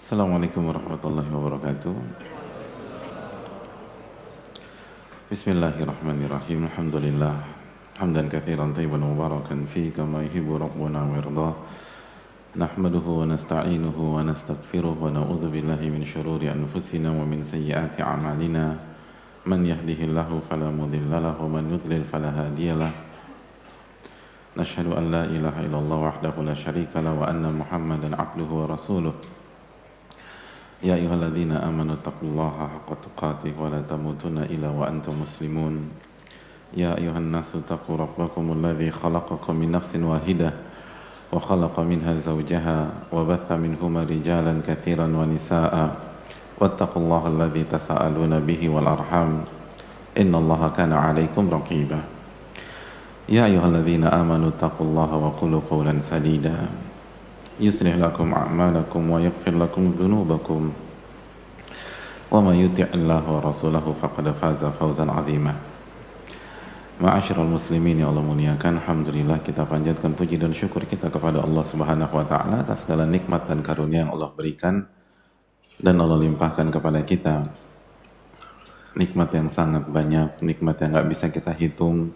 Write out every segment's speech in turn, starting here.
Assalamualaikum warahmatullahi wabarakatuh. Bismillahirrahmanirrahim. Alhamdulillah. Hamdan katsiran tayyiban mubarakan fi kama yuhibbu rabbuna wa yarda. Nahmaduhu wa nasta'inuhu wa nastaghfiruh wa na'udzu billahi min shururi anfusina wa min sayyiati a'malina. Man yahdihillahu fala mudilla lahu wa man yudlil fala hadiyalah. Nashhadu an la ilaha illallah wahdahu la syarika lahu wa anna Muhammadan 'abduhu wa rasuluh. Ya ayyuhalladzina amanu taqullaha haqqa tuqatih wa la tamutunna illa wa antum muslimun. Ya ayyuhan nasu taqu rabbakumul ladzi khalaqakum min nafsin wahidah wa khalaqa minha zawjaha wa batha minhuma rijalan katsiran wa nisaa'a wattaqullaha alladzi tasaaluna bihi wal arham innallaha kana 'alaikum raqiba. Ya ayyuhalladzina amanu taqullaha wa qulu qawlan sadida yuslih lakum a'malakum wa yaghfir lakum dhunubakum wa may yuti' Allaha wa rasulahu faqad faza fawzan 'azima. Ma'asyiral muslimin yang Allah muliakan, alhamdulillah kita panjatkan puji dan syukur kita kepada Allah Subhanahu wa taala atas segala nikmat dan karunia yang Allah berikan dan Allah limpahkan kepada kita. Nikmat yang sangat banyak, nikmat yang enggak bisa kita hitung,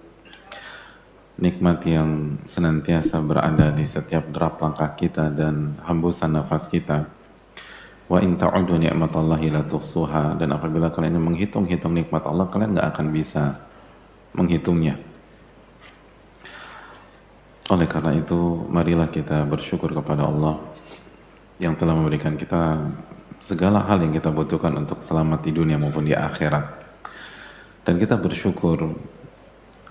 nikmat yang senantiasa berada di setiap derap langkah kita dan hembusan nafas kita. Wa in ta'udu ni'matallahi la tuhsuha, dan apabila kalian menghitung-hitung nikmat Allah, kalian nggak akan bisa menghitungnya. Oleh karena itu, marilah kita bersyukur kepada Allah yang telah memberikan kita segala hal yang kita butuhkan untuk selamat di dunia maupun di akhirat. Dan kita bersyukur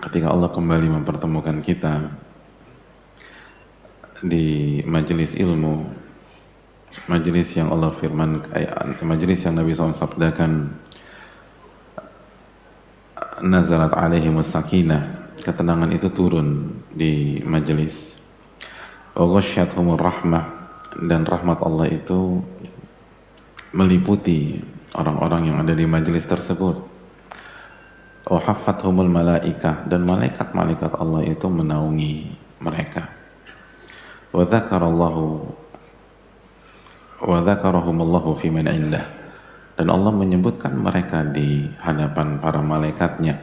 ketika Allah kembali mempertemukan kita di majelis ilmu, majelis yang Allah firman, majelis yang Nabi SAW sabdakan, nazalat alaihimus sakinah, ketenangan itu turun di majelis, wa ghasyathumur rahmah, dan rahmat Allah itu meliputi orang-orang yang ada di majelis tersebut. Wahaffathumul malaikah, dan malaikat-malaikat Allah itu menaungi mereka. Wa dzakarahumullahu fi man indah, dan Allah menyebutkan mereka di hadapan para malaikatnya.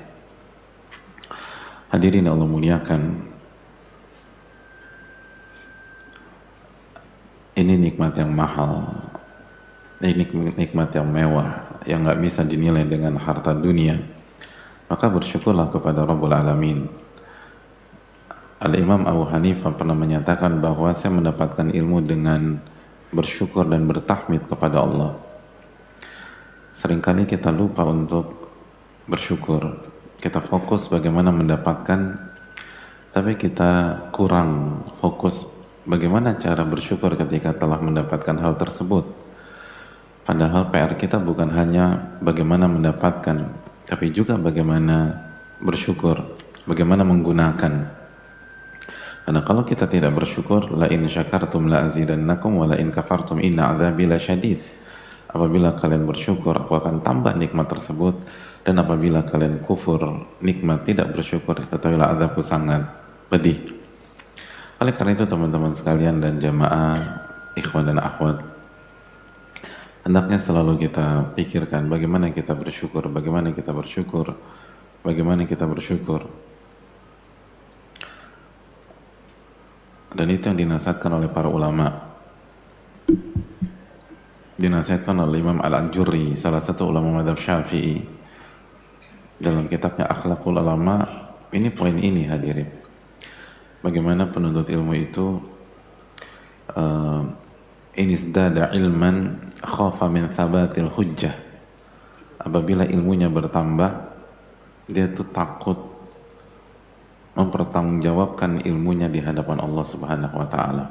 Hadirin Allah muliakan, ini nikmat yang mahal, ini nikmat yang mewah yang nggak bisa dinilai dengan harta dunia. Maka bersyukurlah kepada Rabbul Alamin. Al-Imam Abu Hanifah pernah menyatakan bahwa saya mendapatkan ilmu dengan bersyukur dan bertahmid kepada Allah. Seringkali kita lupa untuk bersyukur. Kita fokus bagaimana mendapatkan, tapi kita kurang fokus bagaimana cara bersyukur ketika telah mendapatkan hal tersebut. Padahal PR kita bukan hanya bagaimana mendapatkan, tapi juga bagaimana bersyukur, bagaimana menggunakan. Karena kalau kita tidak bersyukur, la in syakartum la azidannakum wa la in kafartum inna adzabi lasyadid. Apabila kalian bersyukur, aku akan tambah nikmat tersebut, dan apabila kalian kufur nikmat, tidak bersyukur, ketahuilah azabku sangat pedih. Oleh karena itu teman-teman sekalian dan jamaah, ikhwan dan akhwat, hendaknya selalu kita pikirkan bagaimana kita bersyukur, bagaimana kita bersyukur, bagaimana kita bersyukur. Dan itu yang dinasihatkan oleh para ulama. Dinasihatkan oleh Imam Al-Ajurri, salah satu ulama mazhab Syafi'i, dalam kitabnya Akhlaqul Ulama. Ini poin ini hadirin. Bagaimana penuntut ilmu itu inizdada ilman khafa min thabatil hujjah. Apabila ilmunya bertambah, dia tuh takut mempertanggungjawabkan ilmunya di hadapan Allah Subhanahu wa taala.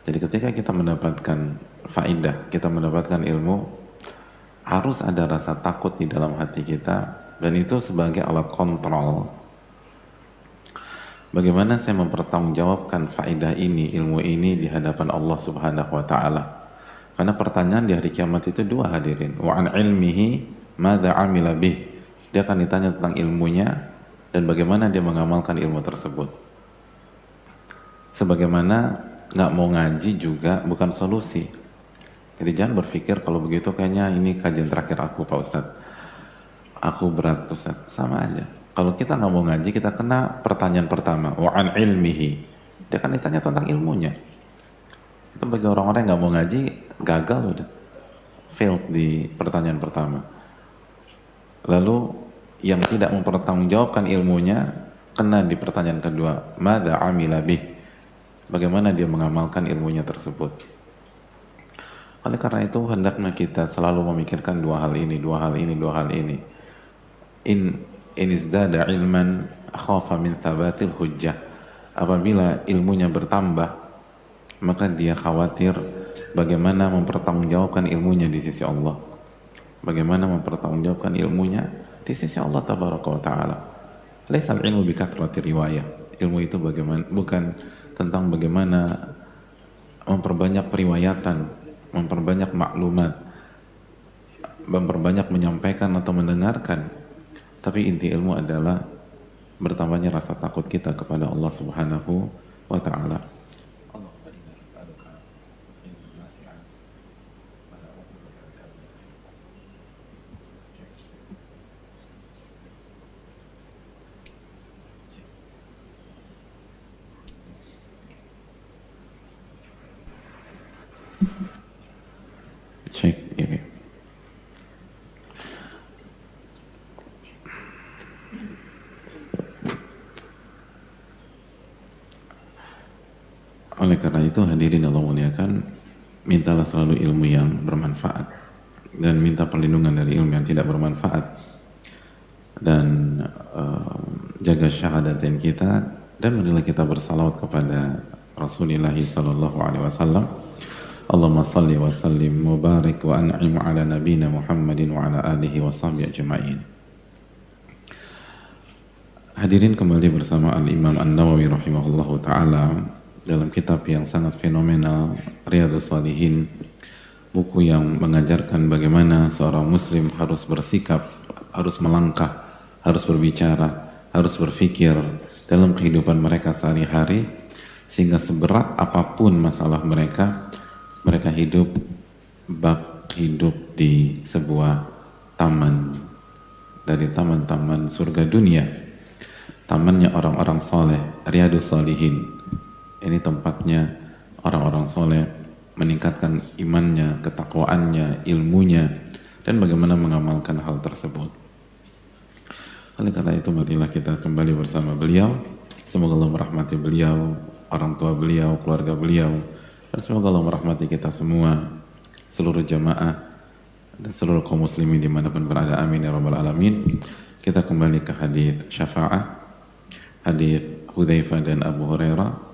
Jadi ketika kita mendapatkan faidah, kita mendapatkan ilmu, harus ada rasa takut di dalam hati kita, dan itu sebagai alat kontrol. Bagaimana saya mempertanggungjawabkan faidah ini, ilmu ini di hadapan Allah Subhanahu wa taala? Karena pertanyaan di hari kiamat itu dua hadirin. Wa an ilmihi madza amila bih. Dia akan ditanya tentang ilmunya dan bagaimana dia mengamalkan ilmu tersebut. Sebagaimana nggak mau ngaji juga bukan solusi. Jadi jangan berpikir kalau begitu kayaknya ini kajian terakhir aku Pak Ustadz. Aku berat Ustadz, sama aja. Kalau kita nggak mau ngaji, kita kena pertanyaan pertama, wa'an ilmihi. Dia kan ditanya tentang ilmunya. Itu bagi orang-orang yang nggak mau ngaji, gagal udah. Failed di pertanyaan pertama. Lalu yang tidak mempertanggungjawabkan ilmunya, kena di pertanyaan kedua, madza amila bih. Bagaimana dia mengamalkan ilmunya tersebut. Oleh karena itu hendaknya kita selalu memikirkan dua hal ini. In izdada ilman khafa min thabatil hujjah. Apabila ilmunya bertambah, maka dia khawatir bagaimana mempertanggungjawabkan ilmunya di sisi Allah. Bagaimana mempertanggungjawabkan ilmunya di sisi Allah tabaraka wa taala. Laisal ilmu bi kathrati riwayah. Ilmu itu bagaimana, bukan tentang bagaimana memperbanyak periwayatan, memperbanyak maklumat, memperbanyak menyampaikan atau mendengarkan. Tapi inti ilmu adalah bertambahnya rasa takut kita kepada Allah Subhanahu wa taala. Cek ini. Oleh karena itu hadirin Allah muliakan, mintalah selalu ilmu yang bermanfaat dan minta perlindungan dari ilmu yang tidak bermanfaat, dan jaga syahadatin kita, dan marilah kita bersalawat kepada Rasulullah sallallahu alaihi wasallam. Allahumma salli wa sallim mubarak wa an'im ala nabiyina Muhammadin wa ala alihi wa sahbihi ajma'in. Hadirin, kembali bersama Al-Imam An-Nawawi rahimahullahu ta'ala dalam kitab yang sangat fenomenal, Riyadhus Shalihin, buku yang mengajarkan bagaimana seorang muslim harus bersikap, harus melangkah, harus berbicara, harus berpikir dalam kehidupan mereka sehari-hari, sehingga seberat apapun masalah mereka hidup di sebuah taman dari taman-taman surga dunia, tamannya orang-orang soleh, Riyadhus Shalihin. Ini tempatnya orang-orang soleh meningkatkan imannya, ketakwaannya, ilmunya, dan bagaimana mengamalkan hal tersebut. Oleh karena itu marilah kita kembali bersama beliau. Semoga Allah merahmati beliau, orang tua beliau, keluarga beliau, dan semoga Allah merahmati kita semua, seluruh jamaah dan seluruh kaum muslimin dimanapun berada. Amin ya rabbal alamin. Kita kembali ke hadits syafaat, hadits Hudzaifah dan Abu Hurairah.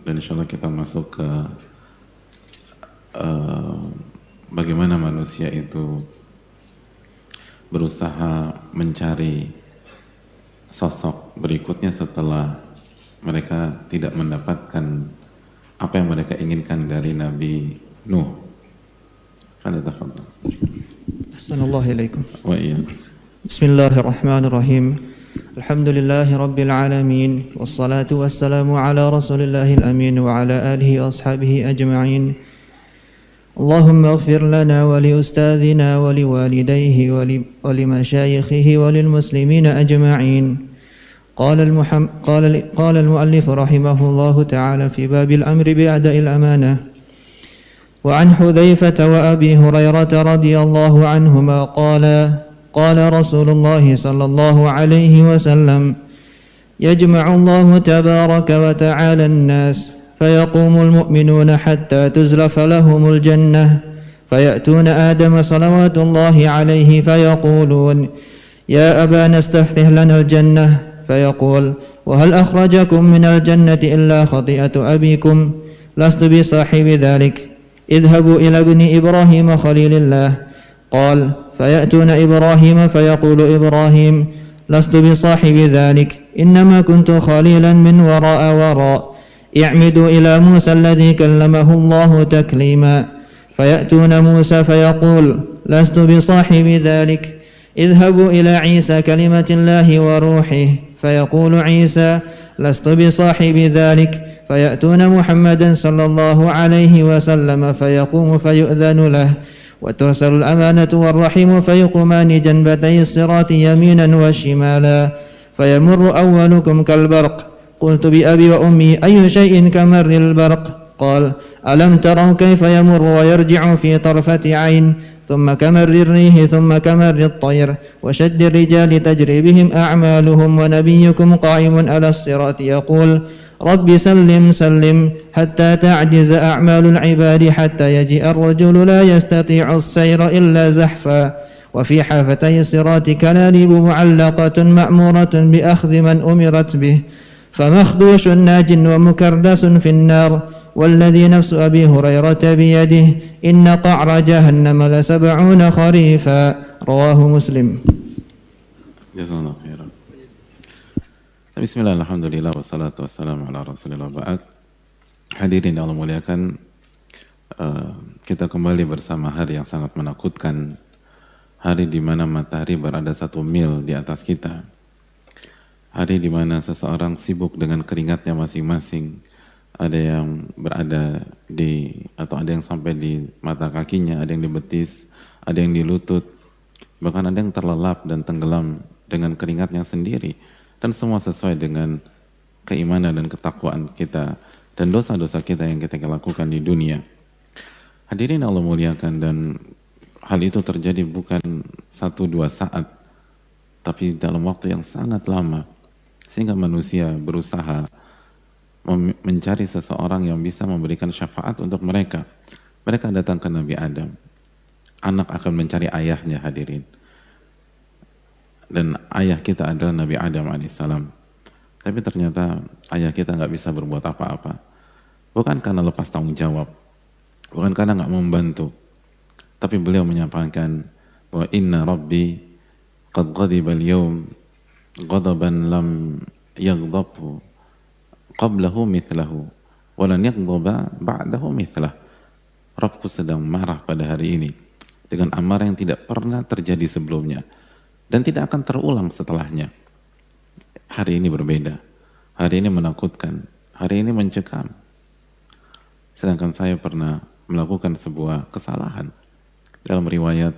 Dan insyaallah kita masuk ke bagaimana manusia itu berusaha mencari sosok berikutnya setelah mereka tidak mendapatkan apa yang mereka inginkan dari Nabi Nuh. Assalamualaikum. Wa iya. Bismillahirrahmanirrahim. Alhamdulillahi Rabbil Alamin. Wassalatu wassalamu ala Rasulillahil Amin wa ala alihi wa ashabihi ajma'in. Allahumma ighfir lana wa li ustadzina wa li walidayhi wa li masyayikhihi wa lil muslimina ajma'in. قال المؤلف رحمه الله تعالى في باب الأمر بأداء الأمانة. وعن حذيفة وأبي هريرة رضي الله عنهما قال رسول الله صلى الله عليه وسلم: يجمع الله تبارك وتعالى الناس فيقوم المؤمنون حتى تزلف لهم الجنة فيأتون آدم صلوات الله عليه فيقولون: يا أبانا استفتح لنا الجنة، فيقول: وهل أخرجكم من الجنة إلا خطيئة أبيكم؟ لست بصاحب ذلك، اذهبوا إلى ابن إبراهيم خليل الله. قال: فيأتون إبراهيم فيقول إبراهيم: لست بصاحب ذلك، إنما كنت خليلا من وراء. اعمدوا إلى موسى الذي كلمه الله تكليما. فيأتون موسى فيقول: لست بصاحب ذلك، اذهبوا إلى عيسى كلمة الله وروحه. فيقول عيسى: لست بصاحب ذلك. فيأتون محمدا صلى الله عليه وسلم فيقوم فيؤذن له وترسل الأمانة والرحم فيقومان جنبتي الصراط يمينا وشمالا فيمر أولكم كالبرق قلت بأبي وأمي أي شيء كمر البرق قال ألم تروا كيف يمر ويرجع في طرفة عين ثم كمر الريح ثم كمر الطير وشد الرجال تجري بهم أعمالهم ونبيكم قائم على الصراط يقول رب سلم سلم حتى تعجز أعمال العباد حتى يجيء الرجل لا يستطيع السير إلا زحفا وفي حافتي الصراط كلاليب معلقة مأمورة بأخذ من أمرت به فمخدوش ناج ومكردس في النار والذي نفس أبي هريرة بيده إن قعر جهنم ل70 خريفا رواه مسلم. Jazakallahu khairan. Bismillah, alhamdulillah, wassalatu wassalamu ala rasulillah ba'd. Hadirin yang Allah muliakan, kita kembali bersama hari yang sangat menakutkan, hari di mana matahari berada 1 mil di atas kita, hari di mana seseorang sibuk dengan keringatnya masing-masing, ada yang berada di, atau ada yang sampai di mata kakinya, ada yang di betis, ada yang di lutut, bahkan ada yang terlelap dan tenggelam dengan keringatnya sendiri, dan semua sesuai dengan keimanan dan ketakwaan kita dan dosa-dosa kita yang kita lakukan di dunia. Hadirin Allah muliakan, dan hal itu terjadi bukan 1-2 saat, tapi dalam waktu yang sangat lama, sehingga manusia berusaha mencari seseorang yang bisa memberikan syafaat untuk mereka. Mereka datang ke Nabi Adam. Anak akan mencari ayahnya, hadirin. Dan ayah kita adalah Nabi Adam alaihissalam. Tapi ternyata ayah kita nggak bisa berbuat apa-apa. Bukan karena lepas tanggung jawab, bukan karena nggak membantu, tapi beliau menyampaikan bahwa inna rabbi qad ghadiba al-yawm ghadaban lam yaghdabhu qablahu mithlahu wa lan yaghdaba ba'dahu mithlah. Rabbku sedang marah pada hari ini dengan amarah yang tidak pernah terjadi sebelumnya dan tidak akan terulang setelahnya. Hari ini berbeda, hari ini menakutkan, hari ini mencekam. Sedangkan saya pernah melakukan sebuah kesalahan. Dalam riwayat,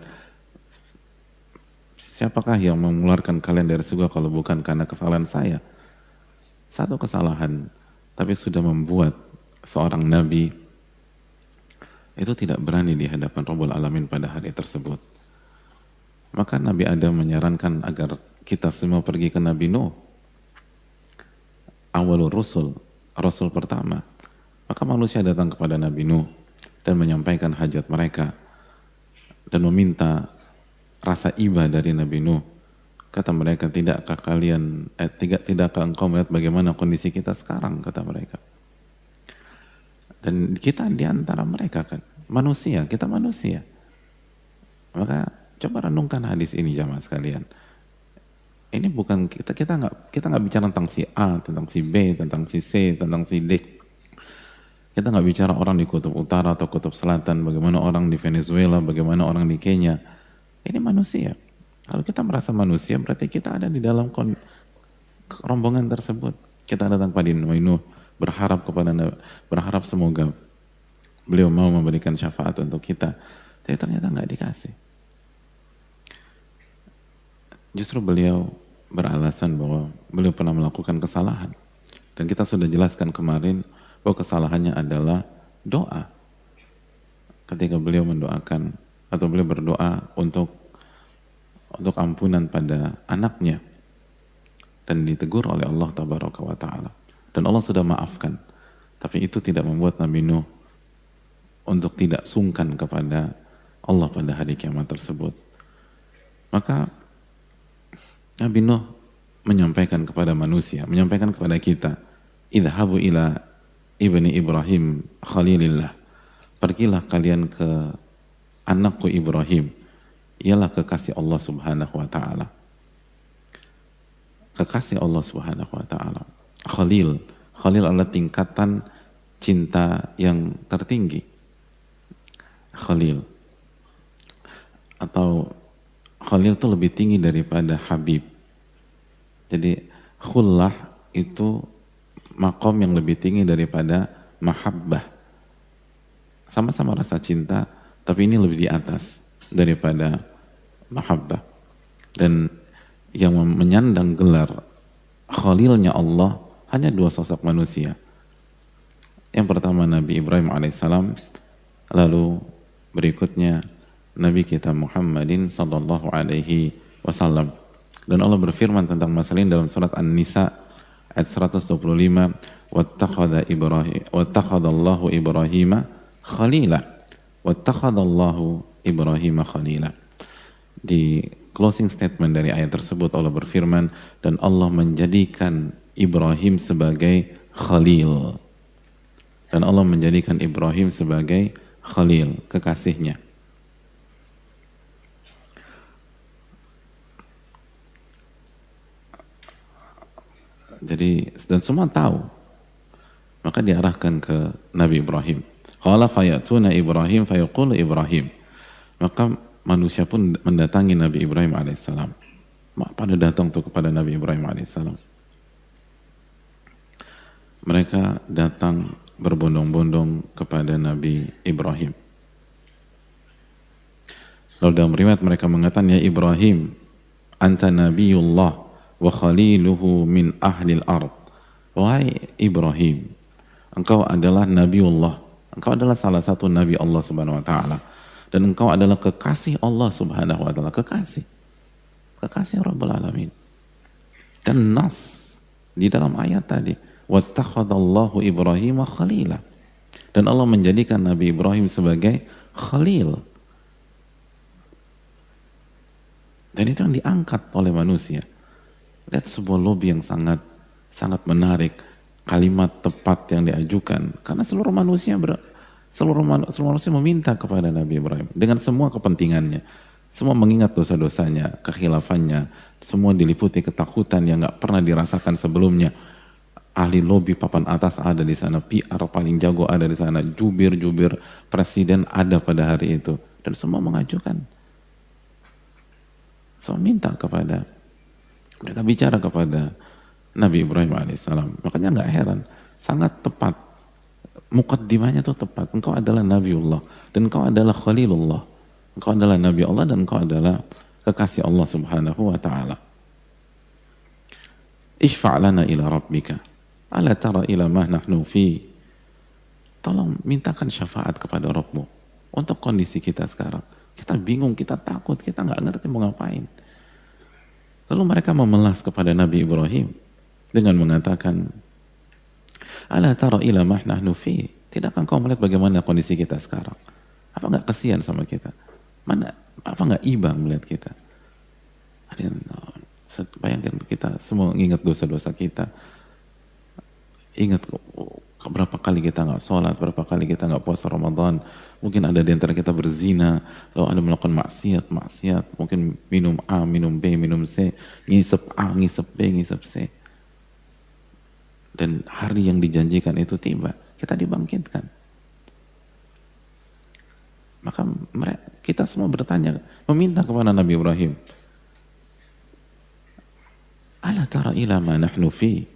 siapakah yang mengeluarkan kalian dari surga kalau bukan karena kesalahan saya? Satu kesalahan, tapi sudah membuat seorang nabi itu tidak berani di hadapan Rabbul Alamin pada hari tersebut. Maka Nabi Adam menyarankan agar kita semua pergi ke Nabi Nuh, awalul rusul, rasul pertama. Maka manusia datang kepada Nabi Nuh dan menyampaikan hajat mereka dan meminta rasa iba dari Nabi Nuh. Kata mereka, tidakkah engkau melihat bagaimana kondisi kita sekarang, kata mereka. Dan kita di antara mereka kan manusia, kita manusia. Maka coba renungkan hadis ini jamaah sekalian. Ini bukan kita nggak bicara tentang si A, tentang si B, tentang si C, tentang si D. Kita nggak bicara orang di kutub utara atau kutub selatan, bagaimana orang di Venezuela, bagaimana orang di Kenya. Ini manusia. Kalau kita merasa manusia, berarti kita ada di dalam rombongan tersebut. Kita datang pada Nabi Nuh, berharap semoga beliau mau memberikan syafaat untuk kita. Tapi ternyata nggak dikasih. Justru beliau beralasan bahwa beliau pernah melakukan kesalahan. Dan kita sudah jelaskan kemarin bahwa kesalahannya adalah doa. Ketika beliau mendoakan atau beliau berdoa untuk ampunan pada anaknya dan ditegur oleh Allah Tabaraka wa Ta'ala. Dan Allah sudah maafkan. Tapi itu tidak membuat Nabi Nuh untuk tidak sungkan kepada Allah pada hari kiamat tersebut. Maka Nabi Nuh menyampaikan kepada manusia, menyampaikan kepada kita, idhabu ila ibni Ibrahim khalilillah. Pergilah kalian ke anakku Ibrahim, ialah kekasih Allah Subhanahu wa Ta'ala. Kekasih Allah Subhanahu wa Ta'ala. Khalil adalah tingkatan cinta yang tertinggi. Khalil. Atau Khalil itu lebih tinggi daripada Habib. Jadi khullah itu makom yang lebih tinggi daripada mahabbah. Sama-sama rasa cinta, tapi ini lebih di atas daripada mahabbah. Dan yang menyandang gelar Khalilnya Allah hanya dua sosok manusia. Yang pertama Nabi Ibrahim alaihissalam, lalu berikutnya Nabi kita Muhammadin sallallahu alaihi wasallam. Dan Allah berfirman tentang masalah ini dalam surat An-Nisa ayat 125, wattakhadallahu Ibrahima khalila, wattakhadallahu Ibrahima khalila. Di closing statement dari ayat tersebut Allah berfirman, dan Allah menjadikan Ibrahim sebagai khalil. Dan Allah menjadikan Ibrahim sebagai khalil, kekasihnya. Jadi, dan semua tahu. Maka diarahkan ke Nabi Ibrahim. Qala fayatuna Ibrahim fayaqulu Ibrahim. Maka manusia pun mendatangi Nabi Ibrahim alaihissalam. Pada datang tuh kepada Nabi Ibrahim alaihissalam. Mereka datang berbondong-bondong kepada Nabi Ibrahim. Lalu dalam riwayat mereka mengatakan, ya Ibrahim, anta nabiyullah wa khaliluhu min ahlil ard. Wahai Ibrahim, engkau adalah Nabiullah, engkau adalah salah satu Nabi Allah subhanahu wa ta'ala, dan engkau adalah kekasih Allah subhanahu wa ta'ala, kekasih Rabbul Alamin. Dan nas di dalam ayat tadi, wattakhadallahu Ibrahim khalila, dan Allah menjadikan Nabi Ibrahim sebagai khalil. Dan itu yang diangkat oleh manusia. Lihat sebuah lobby yang sangat menarik, kalimat tepat yang diajukan, karena seluruh manusia meminta kepada Nabi Ibrahim dengan semua kepentingannya, semua mengingat dosa-dosanya, kekhilafannya, semua diliputi ketakutan yang nggak pernah dirasakan sebelumnya. Ahli lobby papan atas ada di sana, PR paling jago ada di sana, jubir presiden ada pada hari itu, dan semua mengajukan, semua minta kepada, mereka bicara kepada Nabi Ibrahim alaihissalam. Makanya nggak heran, sangat tepat, mukaddimahnya tuh tepat. Engkau adalah Nabiullah, dan engkau adalah Khalilullah, engkau adalah Nabi Allah, dan engkau adalah kekasih Allah subhanahu wa ta'ala. Ishfa' lana ila rabbika ala tara ila ma nahnu fi. Tolong mintakan syafaat kepada Rabbmu untuk kondisi kita sekarang. Kita bingung, kita takut, kita nggak ngerti mau ngapain. Lalu mereka memelas kepada Nabi Ibrahim dengan mengatakan, ala tara ila ma nahnu fi. Tidakkah engkau melihat bagaimana kondisi kita sekarang? Apa nggak kasihan sama kita? Apa nggak iba melihat kita? Bayangkan kita semua ingat dosa-dosa kita, ingat berapa kali kita nggak sholat, berapa kali kita nggak puasa Ramadan, mungkin ada di antara kita berzina, lalu ada melakukan maksiat, mungkin minum A, minum B, minum C, ngisep A, ngisep B, ngisep C. Dan hari yang dijanjikan itu tiba, kita dibangkitkan. Maka kita semua bertanya, meminta kepada Nabi Ibrahim, ala tara ila ma nahnu fi.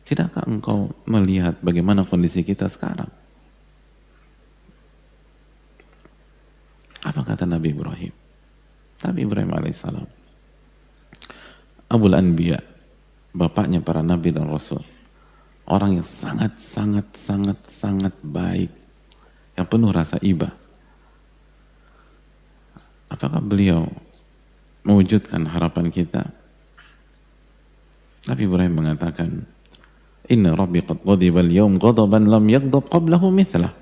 Tidakkah engkau melihat bagaimana kondisi kita sekarang? Apa kata Nabi Ibrahim? Nabi Ibrahim alaihissalam, Abul Anbiya, bapaknya para nabi dan rasul, orang yang sangat baik, yang penuh rasa iba. Apakah beliau mewujudkan harapan kita? Nabi Ibrahim mengatakan, inna rabbi qad ghadiba al-yawm ghadaban lam yaghdab qablahu mithlah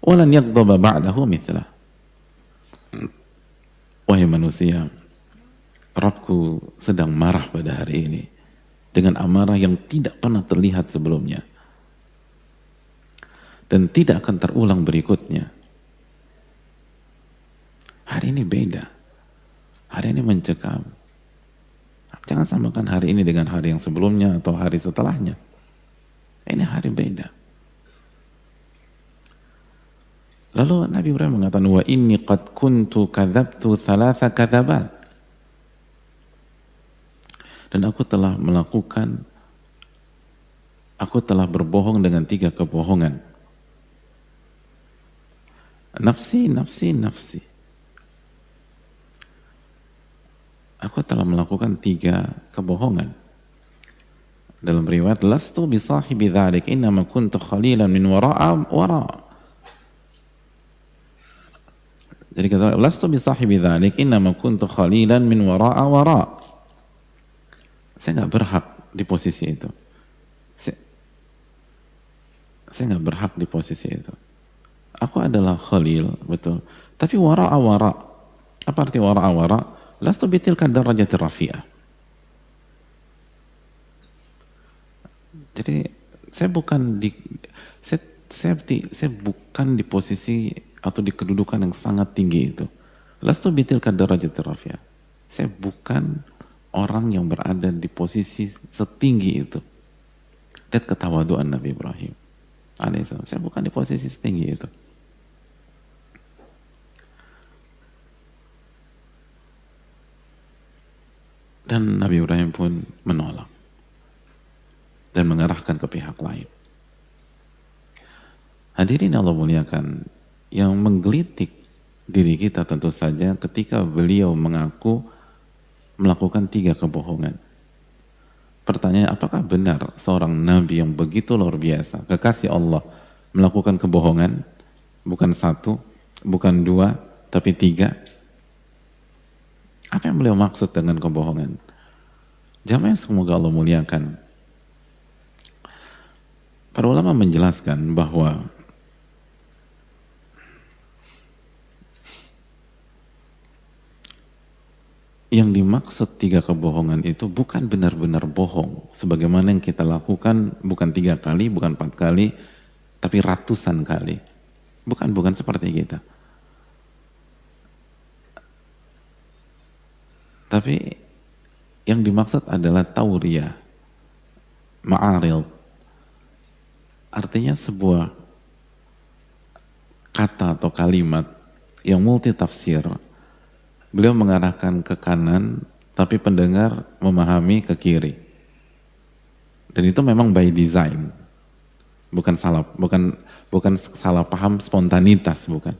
wa lan yaghdaba ba'dahu mithlah. Wahai manusia, Rabbku sedang marah pada hari ini dengan amarah yang tidak pernah terlihat sebelumnya dan tidak akan terulang berikutnya. Hari ini beda, hari ini mencekam. Jangan samakan hari ini dengan hari yang sebelumnya atau hari setelahnya. Ini hari beda. Lalu Nabi Ibrahim mengatakan, wa inni qad kuntu kadzabtu thalatha kadzabat. Dan aku telah melakukan aku telah berbohong dengan 3 kebohongan. Nafsi, nafsi, nafsi. Aku telah melakukan 3 kebohongan. Dalam riwayat, lastu bisahibi dzalik, innama kuntu khalilan min wara'a wara'. Jadi kata, lastu bisahibi dzalik, innama kuntu khalilan min wara'a wara'. Saya nggak berhak di posisi itu. Saya nggak berhak di posisi itu. Aku adalah khalil, betul. Tapi wara'a wara'. Apa arti wara'a wara'? Lastu bitilka darajatir rafi'ah. Jadi saya bukan di posisi atau di kedudukan yang sangat tinggi itu. Lastu bitilka darajatir rafi'ah. Saya bukan orang yang berada di posisi setinggi itu. Lihat ketawaduan Nabi Ibrahim alaihissalam. Saya bukan di posisi setinggi itu. Dan Nabi Ibrahim pun menolak dan mengarahkan ke pihak lain. Hadirin Allah muliakan, yang menggelitik diri kita tentu saja ketika beliau mengaku melakukan 3 kebohongan. Pertanyaan, apakah benar seorang Nabi yang begitu luar biasa, kekasih Allah, melakukan kebohongan? Bukan 1, bukan 2, tapi 3. Apa yang beliau maksud dengan kebohongan? Jamaah yang semoga Allah muliakan. Para ulama menjelaskan bahwa yang dimaksud 3 kebohongan itu bukan benar-benar bohong. Sebagaimana yang kita lakukan bukan 3 kali, bukan 4 kali, tapi ratusan kali. Bukan seperti kita. Tapi yang dimaksud adalah tauriyah, ma'aril. Artinya sebuah kata atau kalimat yang multi tafsir. Beliau mengarahkan ke kanan, tapi pendengar memahami ke kiri. Dan itu memang by design. Bukan salah paham spontanitas, bukan.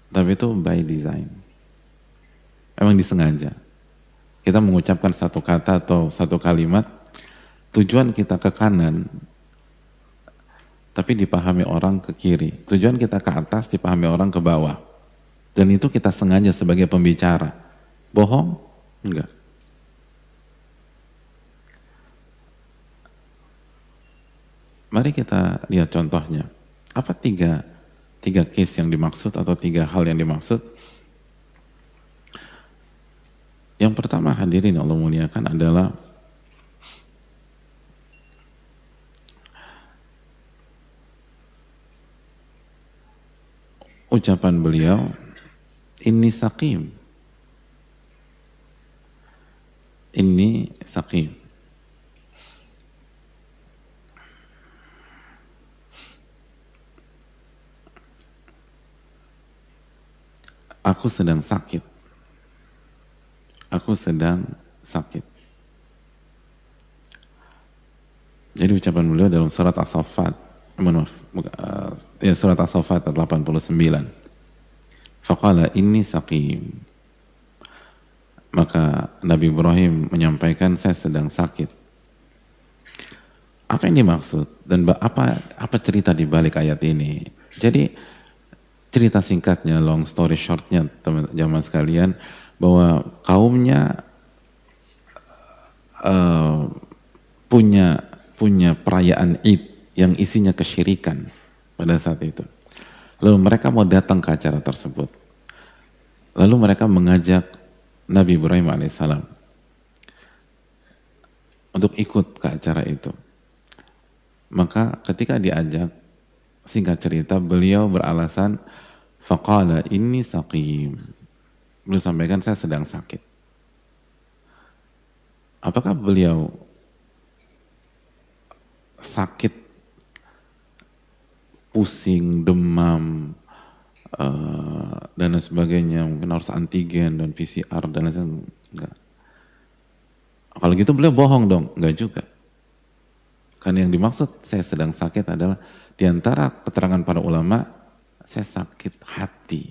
Tapi itu by design. Memang disengaja. Kita mengucapkan satu kata atau satu kalimat, tujuan kita ke kanan, tapi dipahami orang ke kiri. Tujuan kita ke atas, dipahami orang ke bawah. Dan itu kita sengaja sebagai pembicara. Bohong? Enggak. Mari kita lihat contohnya. Apa tiga case yang dimaksud atau 3 hal yang dimaksud? Yang pertama, hadirin Allah muliakan, adalah ucapan beliau, inni saqim. Inni saqim. Aku sedang sakit. Aku sedang sakit. Jadi ucapan beliau dalam surat As-Saffat, surat As-Saffat 89. Faqala inni saqim. Maka Nabi Ibrahim menyampaikan, saya sedang sakit. Apa yang dimaksud dan apa cerita di balik ayat ini? Jadi cerita singkatnya, long story shortnya, teman-teman sekalian, bahwa kaumnya punya perayaan Id yang isinya kesyirikan pada saat itu. Lalu mereka mau datang ke acara tersebut. Lalu mereka mengajak Nabi Ibrahim alaihissalam untuk ikut ke acara itu. Maka ketika diajak, singkat cerita, beliau beralasan, faqala inni saqim. Beliau sampaikan, saya sedang sakit. Apakah beliau sakit, pusing, demam, dan lain sebagainya, mungkin harus antigen dan PCR dan lain sebagainya? Enggak. Kalau gitu beliau bohong dong? Enggak juga. Karena yang dimaksud saya sedang sakit adalah diantara keterangan para ulama, saya sakit hati.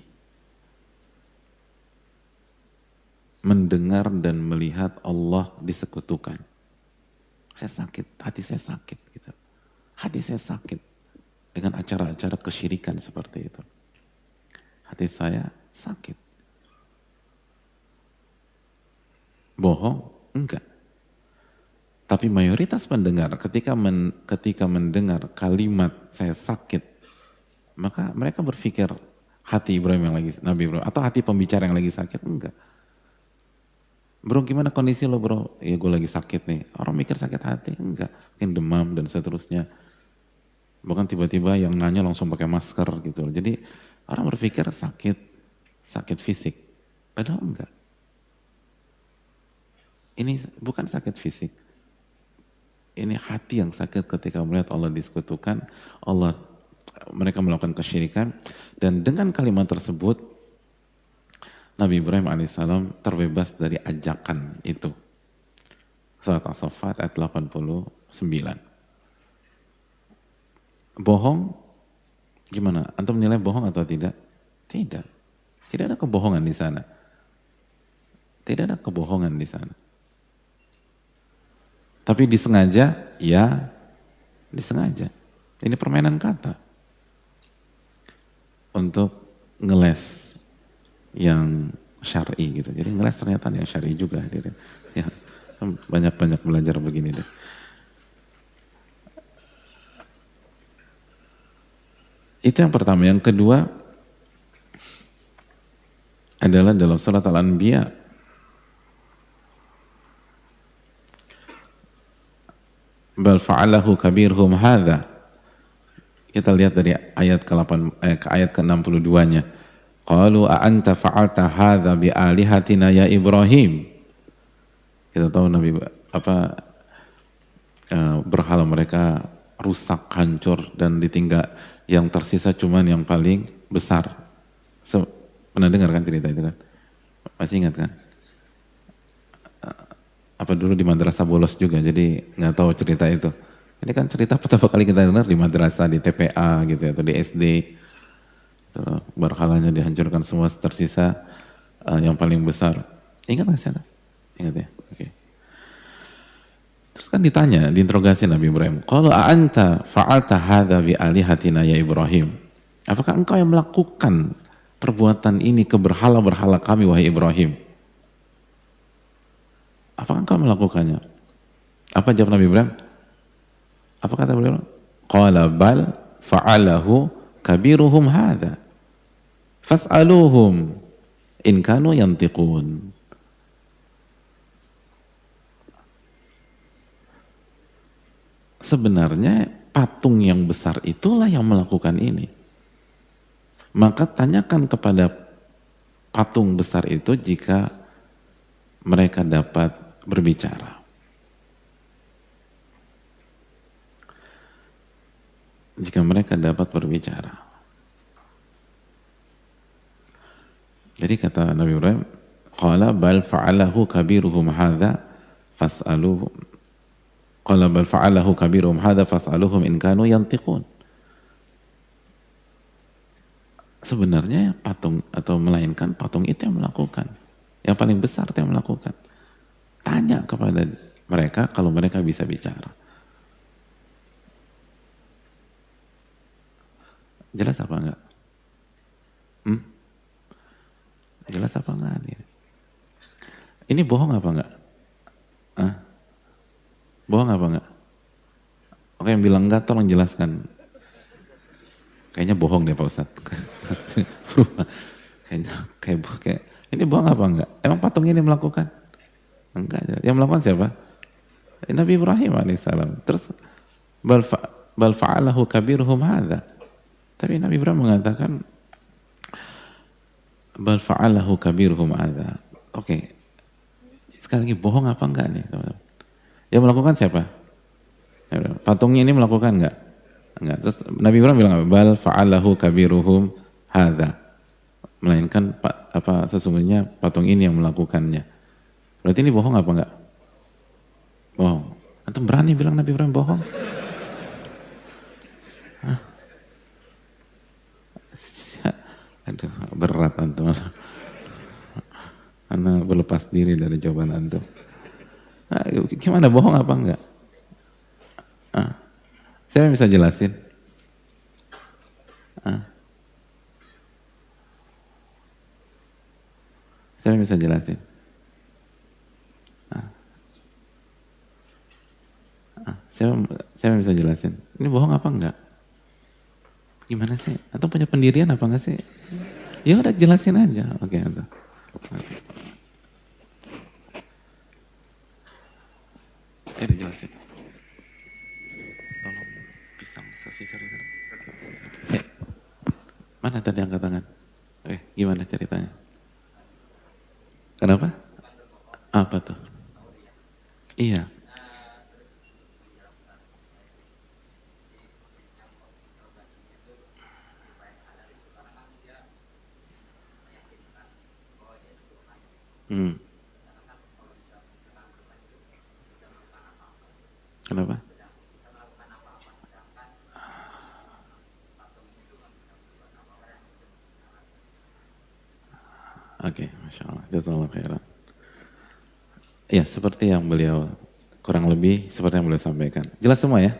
Mendengar dan melihat Allah disekutukan. Saya sakit, hati saya sakit. Gitu. Hati saya sakit dengan acara-acara kesyirikan seperti itu. Hati saya sakit. Bohong? Enggak. Tapi mayoritas pendengar ketika mendengar kalimat saya sakit, maka mereka berpikir hati Ibrahim yang lagi, Nabi Ibrahim, atau hati pembicara yang lagi sakit. Enggak. Bro, gimana kondisi lo bro? Ya gue lagi sakit nih. Orang mikir sakit hati? Enggak. Mungkin demam dan seterusnya. Bahkan tiba-tiba yang nanya langsung pakai masker gitu. Jadi orang berpikir sakit fisik. Padahal enggak. Ini bukan sakit fisik. Ini hati yang sakit ketika melihat Allah disekutukan, mereka melakukan kesyirikan, dan dengan kalimat tersebut Nabi Ibrahim alaihissalam terbebas dari ajakan itu. Surat As-Saffat ayat 89. Bohong, gimana? Antum menilai bohong atau tidak? Tidak. Tidak ada kebohongan di sana. Tidak ada kebohongan di sana. Tapi disengaja, ya disengaja. Ini permainan kata. Untuk ngeles yang syar'i gitu. Jadi ngeles ternyata yang syar'i juga. Ya, banyak-banyak belajar begini deh. Itu yang pertama. Yang kedua adalah dalam surat Al-Anbiya. Bal fa'alahu kabirhum hadha. Kita lihat dari ayat ke ayat ke-62-nya. Qalu a anta fa'alta hadha bi alihatina ya Ibrahim. Kita tahu berhala mereka rusak, hancur, dan ditinggal, yang tersisa cuman yang paling besar. Pernah dengar kan cerita itu kan? Masih ingat kan? Apa dulu di madrasah bolos juga, jadi nggak tahu cerita itu. Ini kan cerita pertama kali kita dengar di madrasah, di TPA gitu atau di SD. Berhalanya dihancurkan semua, tersisa yang paling besar. Ingat nggak sih? Ingat ya? Oke. Terus kan ditanya, diinterogasi Nabi Ibrahim. Qalu a anta fa'alta hadza bi alihatina ya Ibrahim. Apakah engkau yang melakukan perbuatan ini ke berhala-berhala kami wahai Ibrahim? Apakah engkau melakukannya? Apa jawab Nabi Ibrahim? Apa kata beliau? Qala bal fa'alahu kabiruhum hadha fas'aluhum in kanu yantiqun. Sebenarnya patung yang besar itulah yang melakukan ini. Maka tanyakan kepada patung besar itu jika mereka dapat berbicara. Jika mereka dapat berbicara. Jadi kata Nabi Ibrahim, qala bal fa'alahu kabiruhum hadza fas'aluhum. Qala bal fa'alahu kabiruhum hadza fas'aluhum in kanu yantiqun. Sebenarnya patung atau melainkan patung itu yang melakukan. Yang paling besar itu yang melakukan. Tanya kepada mereka kalau mereka bisa bicara. Jelas apa enggak? Jelas apa enggak? Ini bohong apa enggak? Bohong apa enggak? Oke, yang bilang enggak tolong jelaskan. Kayaknya bohong deh Pak Ustadz. Kayak ini bohong apa enggak? Emang patung ini melakukan? Enggak. Yang melakukan siapa? Nabi Ibrahim alaihissalam. Terus bal fa'alahu kabiruhum hadza. Tapi Nabi Ibrahim mengatakan bal fa'alahu kabiruhum hadza. Oke. Sekali lagi bohong apa enggak nih, teman-teman? Yang melakukan siapa? Patungnya ini melakukan enggak? Enggak. Terus Nabi Ibrahim bilang apa? Bal fa'alahu kabiruhum hadza. Melainkan sesungguhnya patung ini yang melakukannya. Berarti ini bohong apa enggak? Bohong. Antum berani bilang Nabi Ibrahim bohong? diri dari jawaban antum. Nah, gimana, bohong apa enggak? Siapa yang bisa jelasin? Siapa yang bisa jelasin? Siapa yang bisa jelasin? Ini bohong apa enggak? Gimana sih? Atau punya pendirian apa enggak sih? Ya udah jelasin aja. Oke, atau. Udah jelasin. Tolong pisang sisir itu. Mana tadi angkat tangan? Gimana ceritanya? Kenapa? Apa tuh? Iya. Kenapa? Oke, Masya Allah. Jazakallah khairan. Ya, seperti yang beliau, kurang lebih seperti yang beliau sampaikan. Jelas semua ya?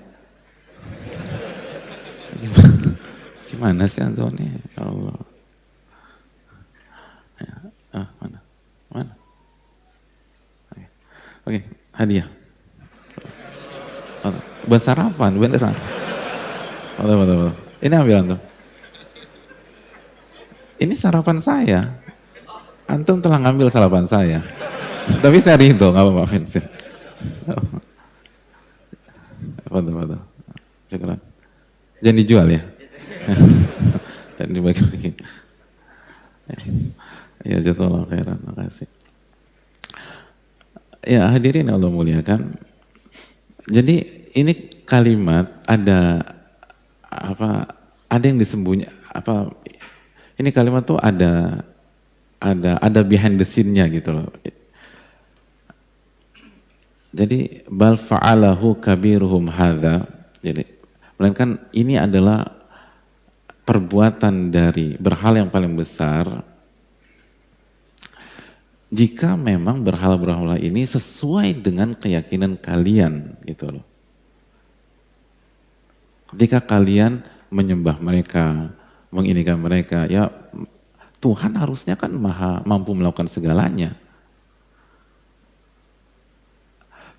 Gimana sih Antoni? Ya Allah. Ya. Mana? Oke, hadiah. Buat sarapan, beneran. Betul. Ini ambil antum. Ini sarapan saya. Antum telah ngambil sarapan saya. Tapi saya rindu, nggak apa-apa, Vincent. Betul. Syukuran. Jangan dijual ya. Dan dibagi-bagi. Ya, jazakallahu khairan. Makasih. Ya, hadirin Allah muliakan. Jadi ini kalimat ada yang disembunyi ini kalimat tuh ada behind the scene-nya gitu loh. Jadi bal fa'alahu kabiruhum hadza. Jadi melainkan ini adalah perbuatan dari berhala yang paling besar jika memang berhala-berhala ini sesuai dengan keyakinan kalian gitu loh. Ketika kalian menyembah mereka, menginikan mereka, ya Tuhan harusnya kan mampu melakukan segalanya.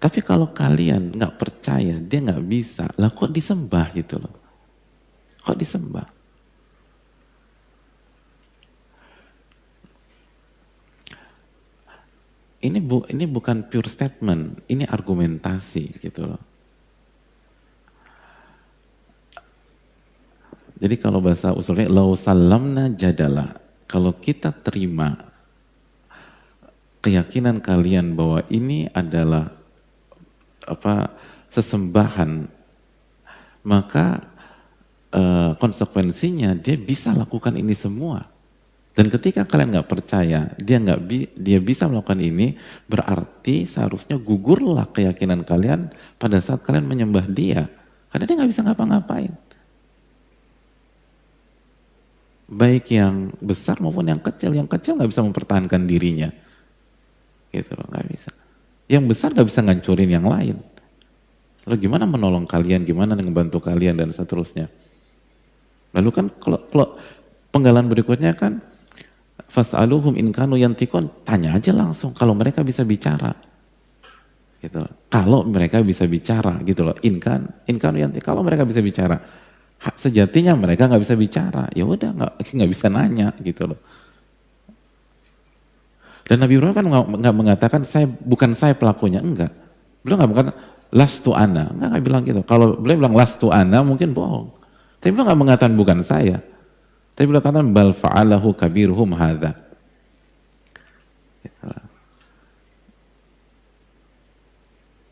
Tapi kalau kalian nggak percaya, dia nggak bisa, lah kok disembah gitu loh. Kok disembah? Ini bukan pure statement, ini argumentasi gitu loh. Jadi kalau bahasa usulnya, lau salamna jadala, kalau kita terima keyakinan kalian bahwa ini adalah sesembahan, maka konsekuensinya dia bisa lakukan ini semua. Dan ketika kalian nggak percaya, dia bisa melakukan ini, berarti seharusnya gugurlah keyakinan kalian pada saat kalian menyembah dia, karena dia nggak bisa ngapa-ngapain. Baik yang besar maupun yang kecil nggak bisa mempertahankan dirinya, gitu loh, nggak bisa. Yang besar nggak bisa ngancurin yang lain. Lalu gimana menolong kalian, gimana membantu kalian dan seterusnya. Lalu kan kalau penggalan berikutnya kan fas'aluhum in kanu yantikun, tanya aja langsung kalau mereka bisa bicara. Gitu loh. Kalau mereka bisa bicara gitu loh. In kanu yantikun, kalau mereka bisa bicara. Sejatinya mereka nggak bisa bicara. Ya udah nggak bisa nanya gitu loh. Dan Nabi Ibrahim kan nggak mengatakan bukan saya pelakunya, enggak. Beliau nggak mengatakan lastu ana, nggak bilang gitu. Kalau beliau bilang lastu ana mungkin bohong. Tapi beliau nggak mengatakan bukan saya. Tapi beliau katakan bal fa'alahu kabiruhum hadza. Gitu.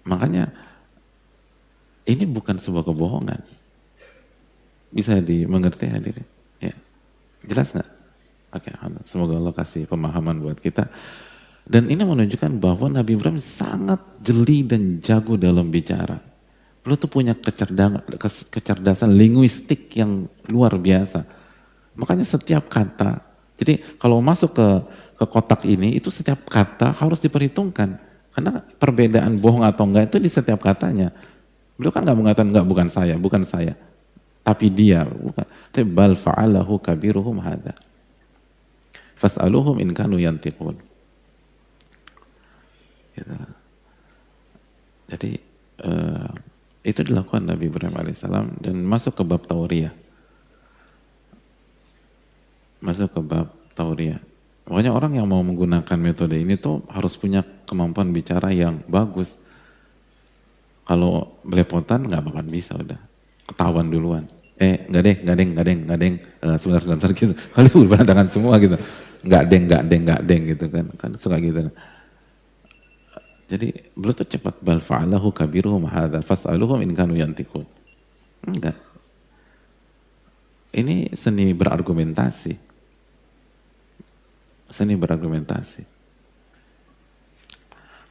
Makanya ini bukan sebuah kebohongan. Bisa dimengerti hadirin? Ya. Jelas nggak? Oke, semoga Allah kasih pemahaman buat kita. Dan ini menunjukkan bahwa Nabi Ibrahim sangat jeli dan jago dalam bicara. Beliau tuh punya kecerdasan linguistik yang luar biasa. Makanya setiap kata, jadi kalau masuk ke ke kotak ini, itu setiap kata harus diperhitungkan. Karena perbedaan bohong atau enggak itu di setiap katanya. Beliau kan nggak mengatakan enggak, bukan saya. Tapi dia, bukan. Tapi bal fa'alahu kabiruhum hadza. Fas'aluhum in kanu yantiqun. Gitu. Jadi itu dilakukan Nabi Ibrahim alaihissalam dan masuk ke bab tauriyah. Pokoknya orang yang mau menggunakan metode ini tuh harus punya kemampuan bicara yang bagus. Kalau belepotan nggak bakal bisa, udah ketahuan duluan. Nggak deng, sebentar gitu. Kalau berantakan semua gitu. Nggak deng gitu kan suka gitu. Jadi beliau tuh cepat, bal fa'alahu kabiruhum hadza fas'aluhum in kanu yantiqun. Enggak. Ini seni berargumentasi.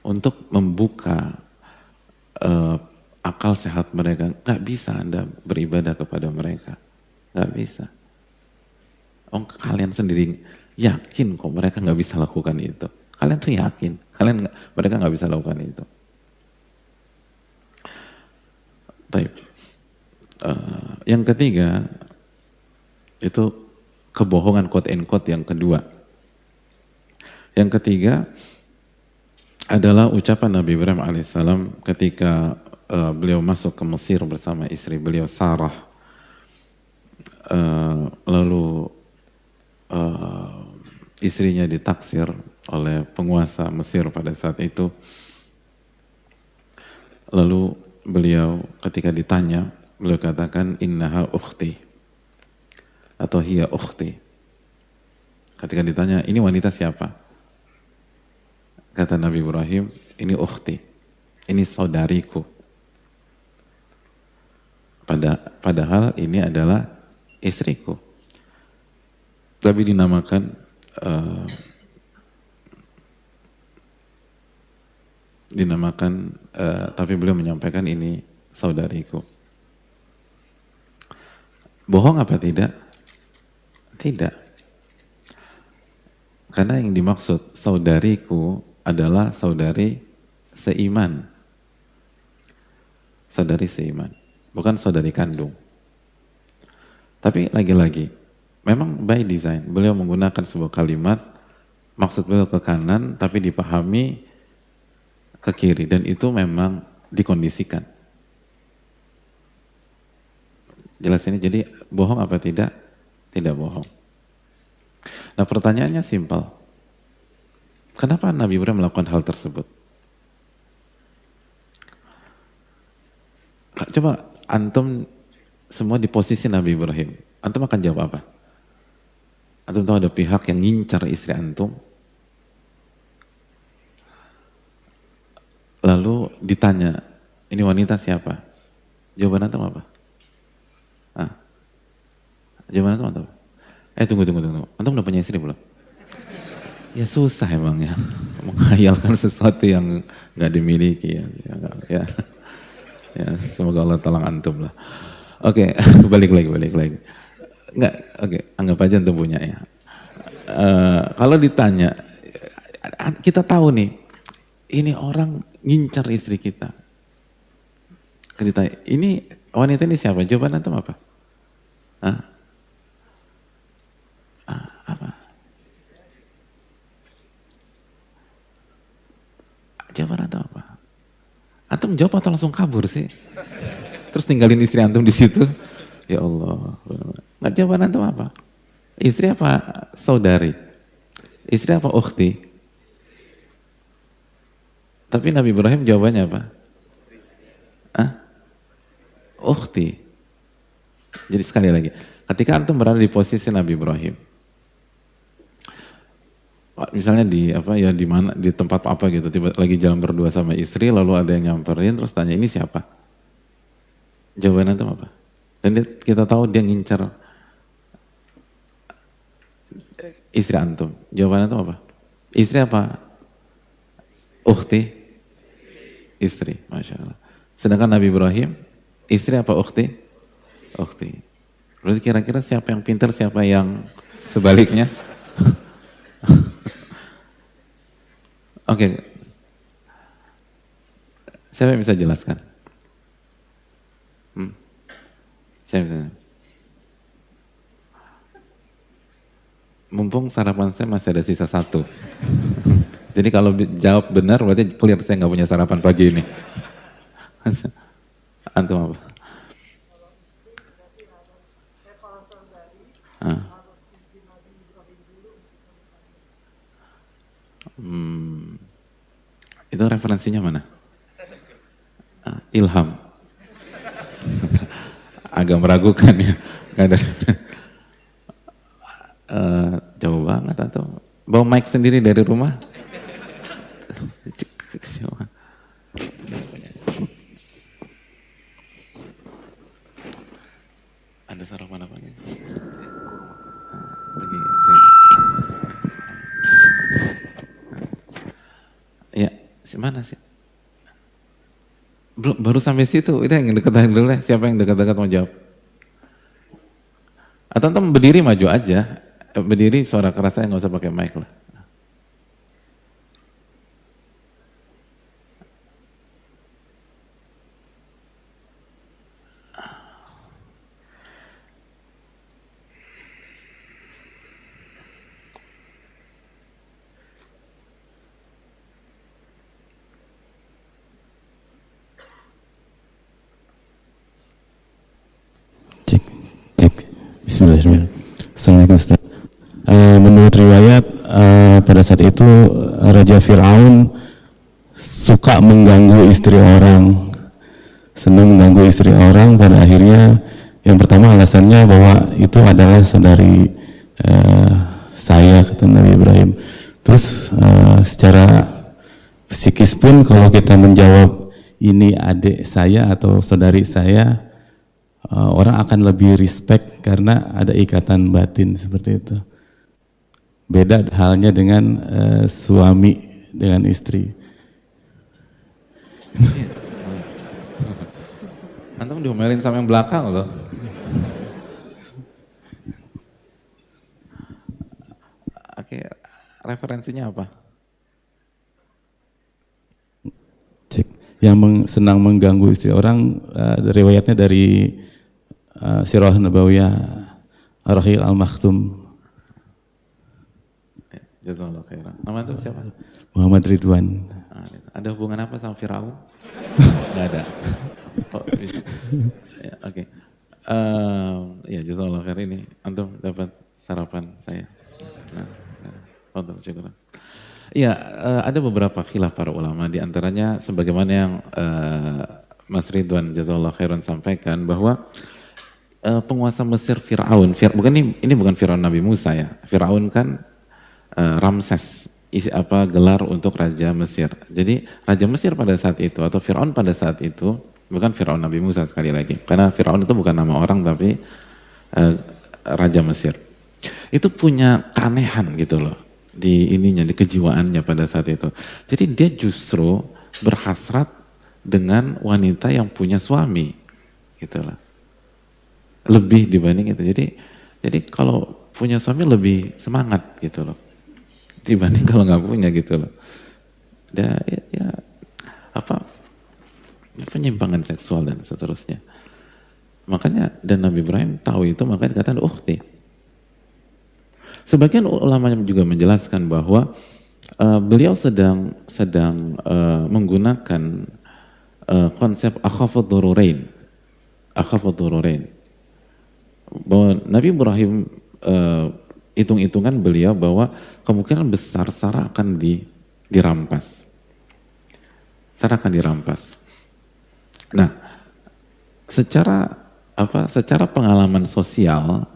Untuk membuka akal sehat mereka, nggak bisa Anda beribadah kepada mereka. Nggak bisa. Kalian sendiri yakin kok mereka nggak bisa lakukan itu. Kalian tuh yakin, mereka nggak bisa lakukan itu. Baik. Yang ketiga, itu kebohongan quote and quote yang kedua. Yang ketiga adalah ucapan Nabi Ibrahim alaihissalam ketika beliau masuk ke Mesir bersama istri beliau Sarah. Lalu istrinya ditaksir oleh penguasa Mesir pada saat itu. Lalu beliau ketika ditanya, beliau katakan innaha ukhti atau hiya ukhti. Ketika ditanya, ini wanita siapa? Kata Nabi Ibrahim, ini ukhti, ini saudariku. Padahal ini adalah istriku. Tapi dinamakan tapi beliau menyampaikan ini saudariku. Bohong apa tidak? Tidak. Karena yang dimaksud saudariku adalah saudari seiman. Saudari seiman, bukan saudari kandung. Tapi lagi-lagi, memang by design, beliau menggunakan sebuah kalimat, maksud beliau ke kanan, tapi dipahami ke kiri, dan itu memang dikondisikan. Jelas ini, jadi bohong apa tidak? Tidak bohong. Nah pertanyaannya simpel. Kenapa Nabi Ibrahim melakukan hal tersebut? Coba antum semua di posisi Nabi Ibrahim. Antum akan jawab apa? Antum tahu ada pihak yang ngincar istri antum, lalu ditanya, ini wanita siapa? Jawaban antum apa? Jawaban antum apa? Tunggu. Antum udah punya istri belum? Ya susah emang ya, menghayalkan sesuatu yang nggak dimiliki ya. Semoga Allah tolong antum lah. Oke, balik lagi. Nggak, oke, anggap aja antum punya ya. Kalau ditanya, kita tahu nih, ini orang ngincar istri kita. Ditanya, ini wanita ini siapa? Jawaban antum apa? Apa? Jawaban antum apa? Antum jawab atau langsung kabur sih? Terus tinggalin istri antum di situ? Ya Allah. Nggak, jawaban antum apa? Istri apa saudari? Istri apa ukhti? Tapi Nabi Ibrahim jawabannya apa? Ukhti. Jadi sekali lagi, ketika antum berada di posisi Nabi Ibrahim, misalnya di mana, di tempat apa gitu, tiba lagi jalan berdua sama istri, lalu ada yang nyamperin terus tanya, ini siapa? Jawaban antum apa? Dan kita tahu dia ngincar istri antum. Jawaban antum apa? Istri apa? Ukhti? Istri, Masya Allah. Sedangkan Nabi Ibrahim, istri apa ukhti? Ukhti. Berarti kira-kira siapa yang pintar, siapa yang sebaliknya? Oke. Siapa yang bisa jelaskan? Siapa yang bisa? Mumpung sarapan saya masih ada sisa 1. Jadi kalau jawab benar berarti clear saya nggak punya sarapan pagi ini. Antum apa? Itu referensinya mana? Ilham. Agak meragukan ya. Gak ada. Jauh banget atau bawa mic sendiri dari rumah? Ada sarapan apa nih? Pergi. Ya, mana sih? Belum, baru sampai situ. Udah yang dekat-dekat dulu deh. Siapa yang dekat-dekat mau jawab? Atau berdiri maju aja. Berdiri suara kerasnya nggak usah pakai mic lah. Bismillahirrahmanirrahim. Assalamualaikum Ustaz. Menurut riwayat pada saat itu Raja Fir'aun suka mengganggu istri orang, senang mengganggu istri orang. Pada akhirnya yang pertama alasannya bahwa itu adalah saudari saya, kata Nabi Ibrahim. Terus secara psikis pun kalau kita menjawab ini adik saya atau saudari saya, orang akan lebih respect karena ada ikatan batin seperti itu. Beda halnya dengan suami dengan istri. Antum diomelin sama yang belakang loh. Oke, referensinya apa? Yang senang mengganggu istri orang, riwayatnya dari Sirah Nabawiyah Ar-Rahiq Al-Makhtum. Jazakallahu khairan. Nama itu siapa? Muhammad Ridwan. Ada hubungan apa sama Firaun? Nggak ada. Oh, bisa. Ya, oke. Ya, jazakallahu khairan, ini antum dapat sarapan saya. Syukur. Iya, ada beberapa khilaf para ulama, di antaranya sebagaimana yang Mas Ridwan jazakallahu khairan sampaikan bahwa penguasa Mesir Fir'aun, ini bukan Fir'aun Nabi Musa ya. Fir'aun kan Ramses, gelar untuk Raja Mesir. Jadi Raja Mesir pada saat itu atau Fir'aun pada saat itu bukan Fir'aun Nabi Musa sekali lagi. Karena Fir'aun itu bukan nama orang tapi Raja Mesir. Itu punya keanehan gitu loh di kejiwaannya pada saat itu. Jadi dia justru berhasrat dengan wanita yang punya suami gitu loh. Lebih dibanding itu. Jadi kalau punya suami lebih semangat gitu loh dibanding kalau nggak punya gitu loh. Penyimpangan seksual dan seterusnya. Makanya dan Nabi Ibrahim tahu itu, makanya dikatakan ukhti. Sebagian ulama juga menjelaskan bahwa beliau sedang menggunakan konsep akhafud dururain. Bahwa Nabi Ibrahim hitung-hitungan beliau bahwa kemungkinan besar Sarah akan dirampas. Sarah akan dirampas. Nah, secara pengalaman sosial,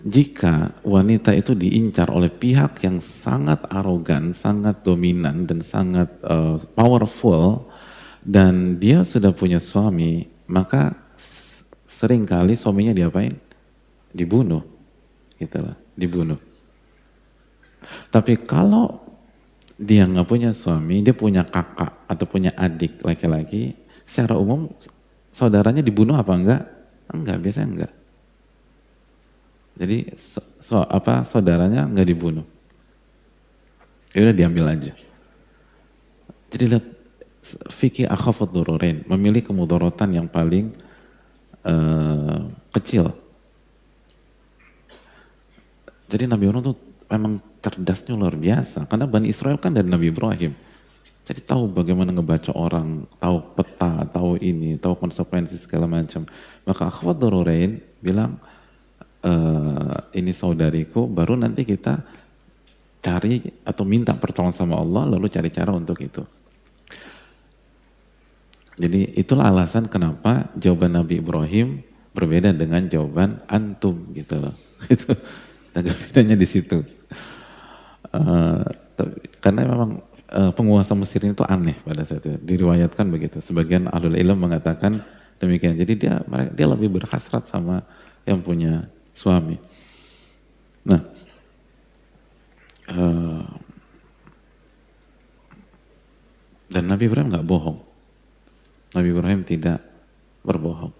jika wanita itu diincar oleh pihak yang sangat arogan, sangat dominan dan sangat powerful, dan dia sudah punya suami, maka seringkali suaminya diapain? Dibunuh, gitulah, dibunuh. Tapi kalau dia nggak punya suami, dia punya kakak atau punya adik laki-laki, secara umum saudaranya dibunuh apa enggak? Enggak, biasanya enggak. Jadi saudaranya nggak dibunuh. Ya udah diambil aja. Jadi lihat fikih akhafud dururain, memilih kemudorotan yang paling kecil. Jadi Nabi Ibrahim tuh memang cerdasnya luar biasa, karena Bani Israel kan dari Nabi Ibrahim. Jadi tahu bagaimana ngebaca orang, tahu peta, tahu ini, tahu konsekuensi segala macam. Maka akhwat dururain bilang, ini saudariku, baru nanti kita cari atau minta pertolongan sama Allah, lalu cari cara untuk itu. Jadi itulah alasan kenapa jawaban Nabi Ibrahim berbeda dengan jawaban antum gitu loh. Itu agak bedanya di situ. Karena memang penguasa Mesir itu aneh pada saat itu. Diriwayatkan begitu. Sebagian ahlul ilm mengatakan demikian. Jadi dia lebih berhasrat sama yang punya suami. Nah, dan Nabi Ibrahim nggak bohong. Nabi Ibrahim tidak berbohong.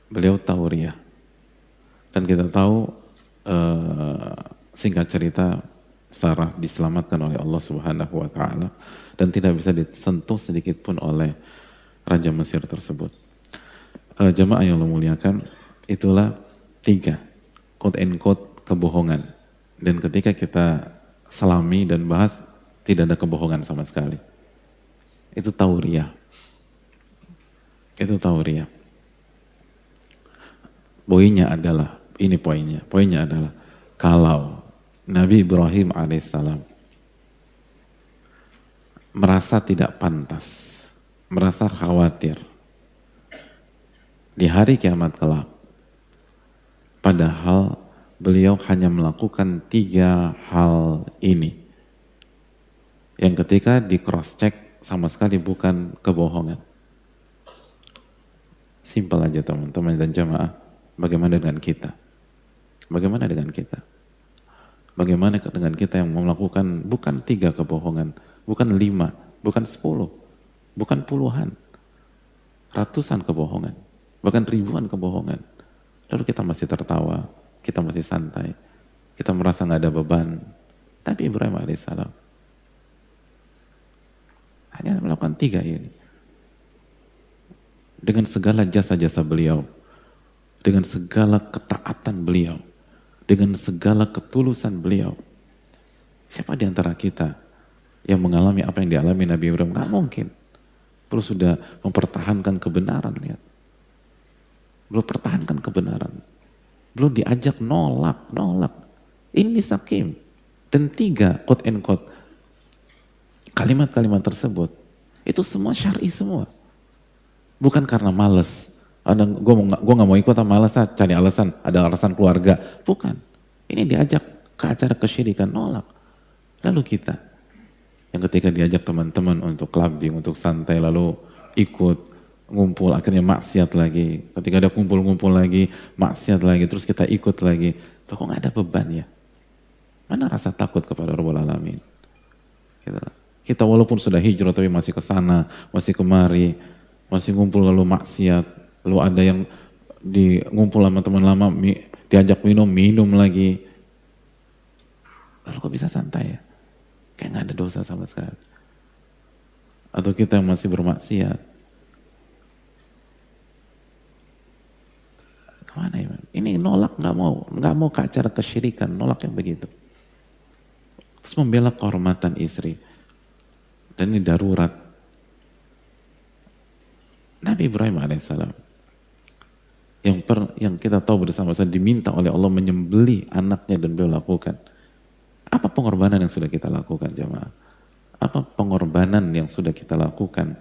Beliau tahu riyah. Dan kita tahu singkat cerita Sarah diselamatkan oleh Allah Subhanahu wa taala dan tidak bisa disentuh sedikit pun oleh raja Mesir tersebut. Jamaah yang Allah muliakan, itulah 3 quote and quote kebohongan. Dan ketika kita selami dan bahas, tidak ada kebohongan sama sekali. Itu tauriyah. Itu tauriyah. Poinnya adalah, ini poinnya adalah, kalau Nabi Ibrahim alaihissalam merasa tidak pantas, merasa khawatir di hari kiamat kelak, padahal beliau hanya melakukan 3 hal ini, yang ketika di cross check sama sekali bukan kebohongan. Simpel aja teman-teman dan jamaah. Bagaimana dengan kita? Bagaimana dengan kita? Bagaimana dengan kita yang melakukan bukan 3 kebohongan, bukan 5, bukan 10, bukan puluhan, ratusan kebohongan, bahkan ribuan kebohongan. Lalu kita masih tertawa, kita masih santai, kita merasa nggak ada beban. Nabi Ibrahim alaihissalam hanya melakukan 3 ini. Dengan segala jasa-jasa beliau, dengan segala ketaatan beliau, dengan segala ketulusan beliau. Siapa di antara kita yang mengalami apa yang dialami Nabi Ibrahim? Nggak mungkin. Beliau sudah mempertahankan kebenaran, lihat. Beliau pertahankan kebenaran. Beliau diajak nolak. Ini sakim. Dan 3 quote and quote kalimat-kalimat tersebut itu semua syar'i semua, bukan karena males. Gue nggak mau ikut, malas, cari alasan, ada alasan keluarga, bukan. Ini diajak ke acara kesyirikan, nolak. Lalu kita yang ketika diajak teman-teman untuk clubbing, untuk santai, lalu ikut ngumpul, akhirnya maksiat lagi. Ketika ada kumpul-kumpul lagi, maksiat lagi, terus kita ikut lagi. Loh, kok nggak ada beban ya? Mana rasa takut kepada Rabbul Alamin? Kita walaupun sudah hijrah tapi masih ke sana, masih kemari, masih ngumpul lalu maksiat, lalu ada yang ngumpul sama teman lama, diajak minum lagi. Lalu kok bisa santai ya? Kayak nggak ada dosa sama sekali. Atau kita yang masih bermaksiat. Kemana ya? Ini nolak, nggak mau ke acara kesyirikan, nolak yang begitu. Terus membela kehormatan istri. Dan ini darurat. Nabi Ibrahim alaihissalam yang kita tahu bersama-sama diminta oleh Allah menyembelih anaknya dan beliau lakukan. Apa pengorbanan yang sudah kita lakukan, jamaah? Apa pengorbanan yang sudah kita lakukan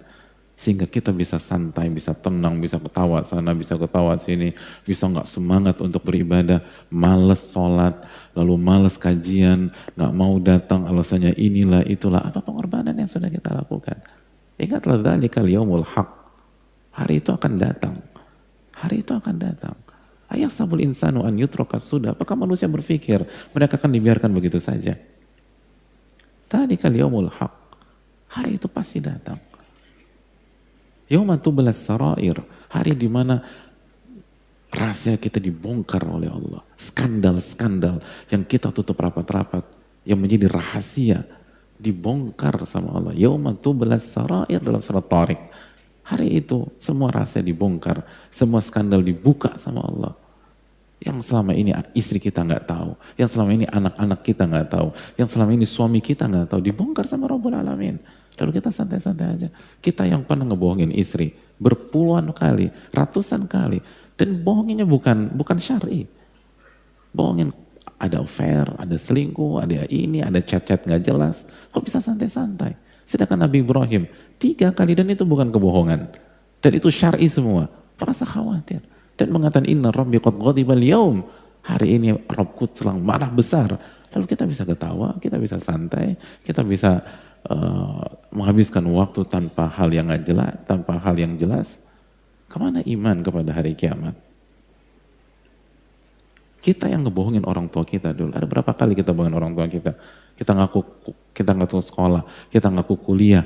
sehingga kita bisa santai, bisa tenang, bisa ketawa sana, bisa ketawa sini, bisa nggak semangat untuk beribadah, males sholat, lalu males kajian, nggak mau datang, alasannya inilah itulah. Apa pengorbanan yang sudah kita lakukan? Ingatlah dzalikal yaumul haq. Hari itu akan datang. Hari itu akan datang. Ayahsabul insanu an yutraka sudah. Apakah manusia berpikir mereka akan dibiarkan begitu saja? Dzalikal yaumul haq. Hari itu pasti datang. Yauma tublas sarair, hari di mana rahasia kita dibongkar oleh Allah. Skandal-skandal yang kita tutup rapat-rapat, yang menjadi rahasia dibongkar sama Allah. Yauma tublas sarair dalam surat Tariq. Hari itu semua rahasia dibongkar, semua skandal dibuka sama Allah. Yang selama ini istri kita nggak tahu, yang selama ini anak-anak kita nggak tahu, yang selama ini suami kita nggak tahu, dibongkar sama Rabbul Alamin. Lalu kita santai-santai aja. Kita yang pernah ngebohongin istri berpuluhan kali, ratusan kali, dan bohonginnya bukan syar'i. Bohongin ada affair, ada selingkuh, ada ini, ada chat-chat nggak jelas. Kok bisa santai-santai? Sedangkan Nabi Ibrahim 3 kali, dan itu bukan kebohongan. Dan itu syar'i semua. Merasa khawatir. Dan mengatakan inna rabbi qad ghadiba al-yaum. Hari ini Rabbku sedang marah besar. Lalu kita bisa ketawa, kita bisa santai, kita bisa menghabiskan waktu tanpa hal yang nggak jelas, tanpa hal yang jelas. Kemana iman kepada hari kiamat? Kita yang ngebohongin orang tua kita dulu. Ada berapa kali kita bohongin orang tua kita? Kita ngaku sekolah, kita ngaku kuliah.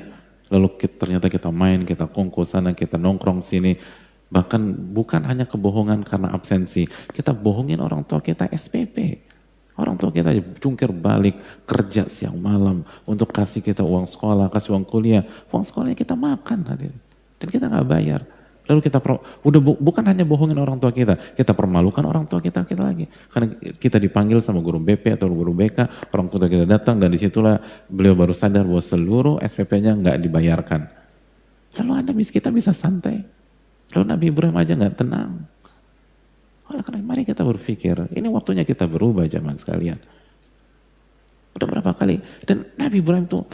Lalu ternyata kita main, kita kongko sana, kita nongkrong sini. Bahkan bukan hanya kebohongan karena absensi. Kita bohongin orang tua kita SPP. Orang tua kita jungkir balik, kerja siang malam untuk kasih kita uang sekolah, kasih uang kuliah. Uang sekolahnya kita makan hadirin. Dan kita nggak bayar. Lalu kita bukan hanya bohongin orang tua kita permalukan orang tua kita lagi. Karena kita dipanggil sama guru BP atau guru BK, orang tua kita datang dan disitulah beliau baru sadar bahwa seluruh SPP-nya nggak dibayarkan. Lalu kita bisa santai. Lalu Nabi Ibrahim aja nggak tenang. Oleh karena mari kita berpikir, ini waktunya kita berubah zaman sekalian. Udah berapa kali? Dan Nabi Ibrahim tuh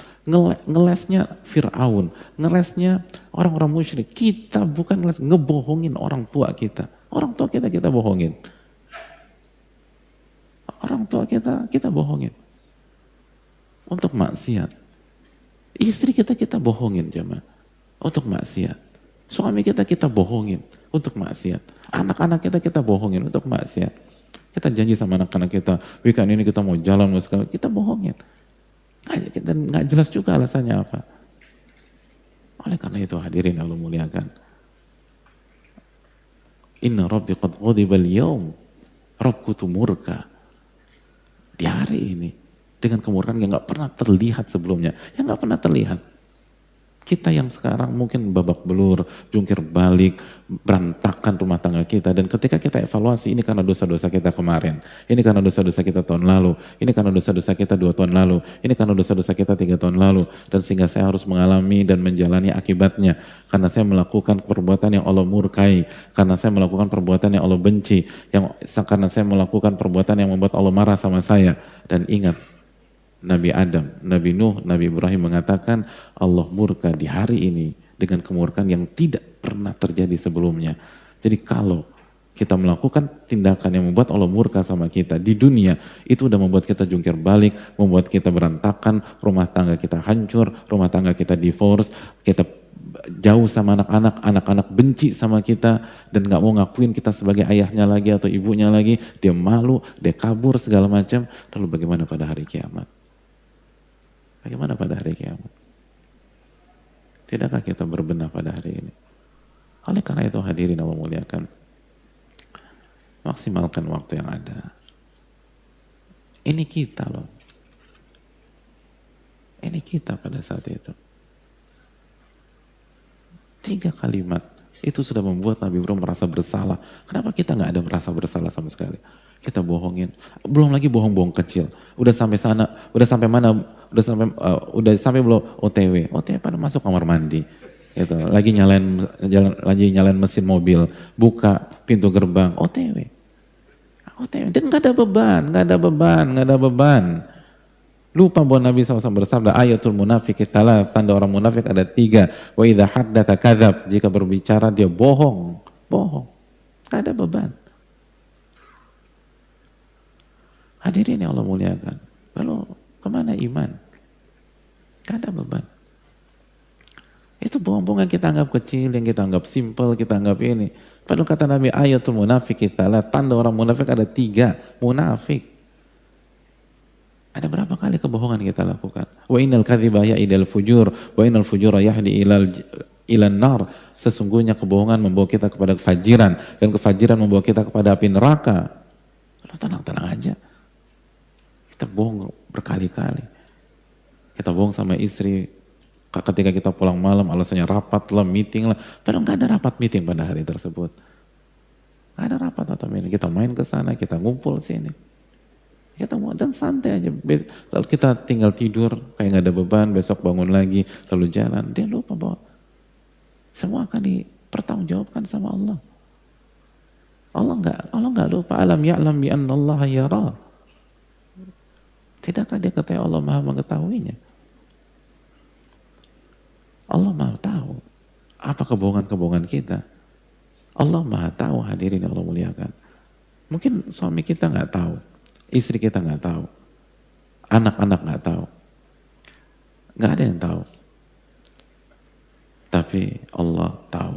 ngelesnya Fir'aun, ngelesnya orang-orang musyrik. Kita bukan ngebohongin orang tua kita. Orang tua kita bohongin. Orang tua kita bohongin. Untuk maksiat. Istri kita bohongin jemaah. Untuk maksiat. Suami kita bohongin. Untuk maksiat. Anak-anak kita bohongin untuk maksiat. Kita janji sama anak-anak kita, weekend ini kita mau jalan, kita bohongin. Dan nggak jelas juga alasannya apa. Oleh karena itu hadirin Allah muliakan. Inna rabbi qad ghadiba al-yawm. Rabbku tuh murka. Di hari ini. Dengan kemurkaan yang nggak pernah terlihat sebelumnya. Yang nggak pernah terlihat. Kita yang sekarang mungkin babak belur, jungkir balik, berantakan rumah tangga kita. Dan ketika kita evaluasi, ini karena dosa-dosa kita kemarin. Ini karena dosa-dosa kita tahun lalu. Ini karena dosa-dosa kita 2 tahun lalu. Ini karena dosa-dosa kita 3 tahun lalu. Dan sehingga saya harus mengalami dan menjalani akibatnya. Karena saya melakukan perbuatan yang Allah murkai. Karena saya melakukan perbuatan yang Allah benci. Karena saya melakukan perbuatan yang membuat Allah marah sama saya. Dan ingat, Nabi Adam, Nabi Nuh, Nabi Ibrahim mengatakan Allah murka di hari ini dengan kemurkaan yang tidak pernah terjadi sebelumnya. Jadi kalau kita melakukan tindakan yang membuat Allah murka sama kita di dunia, itu udah membuat kita jungkir balik, membuat kita berantakan, rumah tangga kita hancur, rumah tangga kita divorce, kita jauh sama anak-anak, anak-anak benci sama kita dan gak mau ngakuin kita sebagai ayahnya lagi atau ibunya lagi, dia malu, dia kabur segala macam. Lalu bagaimana pada hari kiamat? Bagaimana pada hari kiamat? Tidakkah kita berbenah pada hari ini? Oleh karena itu hadirin Allah muliakan, maksimalkan waktu yang ada. Ini kita loh. Ini kita pada saat itu. 3 kalimat itu sudah membuat Nabi Ibrahim merasa bersalah. Kenapa kita nggak ada merasa bersalah sama sekali? Kita bohongin. Belum lagi bohong-bohong kecil. Udah sampai sana, udah sampai mana? Udah sampai belum OTW pada masuk kamar mandi. Gitu. Lagi nyalain mesin mobil, buka pintu gerbang, OTW. Dan nggak ada beban. Lupa bahwa Nabi SAW bersabda, ayatul munafik italah, tanda orang munafik ada 3. Wa idza haddatsa kadzab, jika berbicara dia bohong. Nggak ada beban. Hadirin yang Allah muliakan. Lalu kemana iman? Gak ada beban. Itu bohong-bohong yang kita anggap kecil, yang kita anggap simple, kita anggap ini. Padahal kata Nabi, ayatul munafik italah, tanda orang munafik ada 3. Munafik. Ada berapa kali kebohongan kita lakukan? Wa innal kadhiba ya'idal fujur, wa innal fujura yahdi ilan nar. Sesungguhnya kebohongan membawa kita kepada kefajiran, dan kefajiran membawa kita kepada api neraka. Lalu tenang-tenang aja. Kita berkali-kali. Kita bohong sama istri, ketika kita pulang malam alasannya rapat lah, meeting lah, padahal nggak ada rapat meeting pada hari tersebut. Nggak ada rapat atau meeting, kita main ke sana, kita ngumpul sini. Kita mau dan santai aja, lalu kita tinggal tidur kayak nggak ada beban, besok bangun lagi lalu jalan. Dia lupa bahwa semua akan dipertanggungjawabkan sama Allah. Allah nggak lupa. Alam ya'lam bi anna Allah yara. Tidakkah dia kata Allah Maha mengetahuinya? Allah Maha tahu apa kebohongan-kebohongan kita. Allah Maha tahu, hadirin yang Allah muliakan. Mungkin suami kita nggak tahu, istri kita nggak tahu, anak-anak nggak tahu, nggak ada yang tahu. Tapi Allah tahu.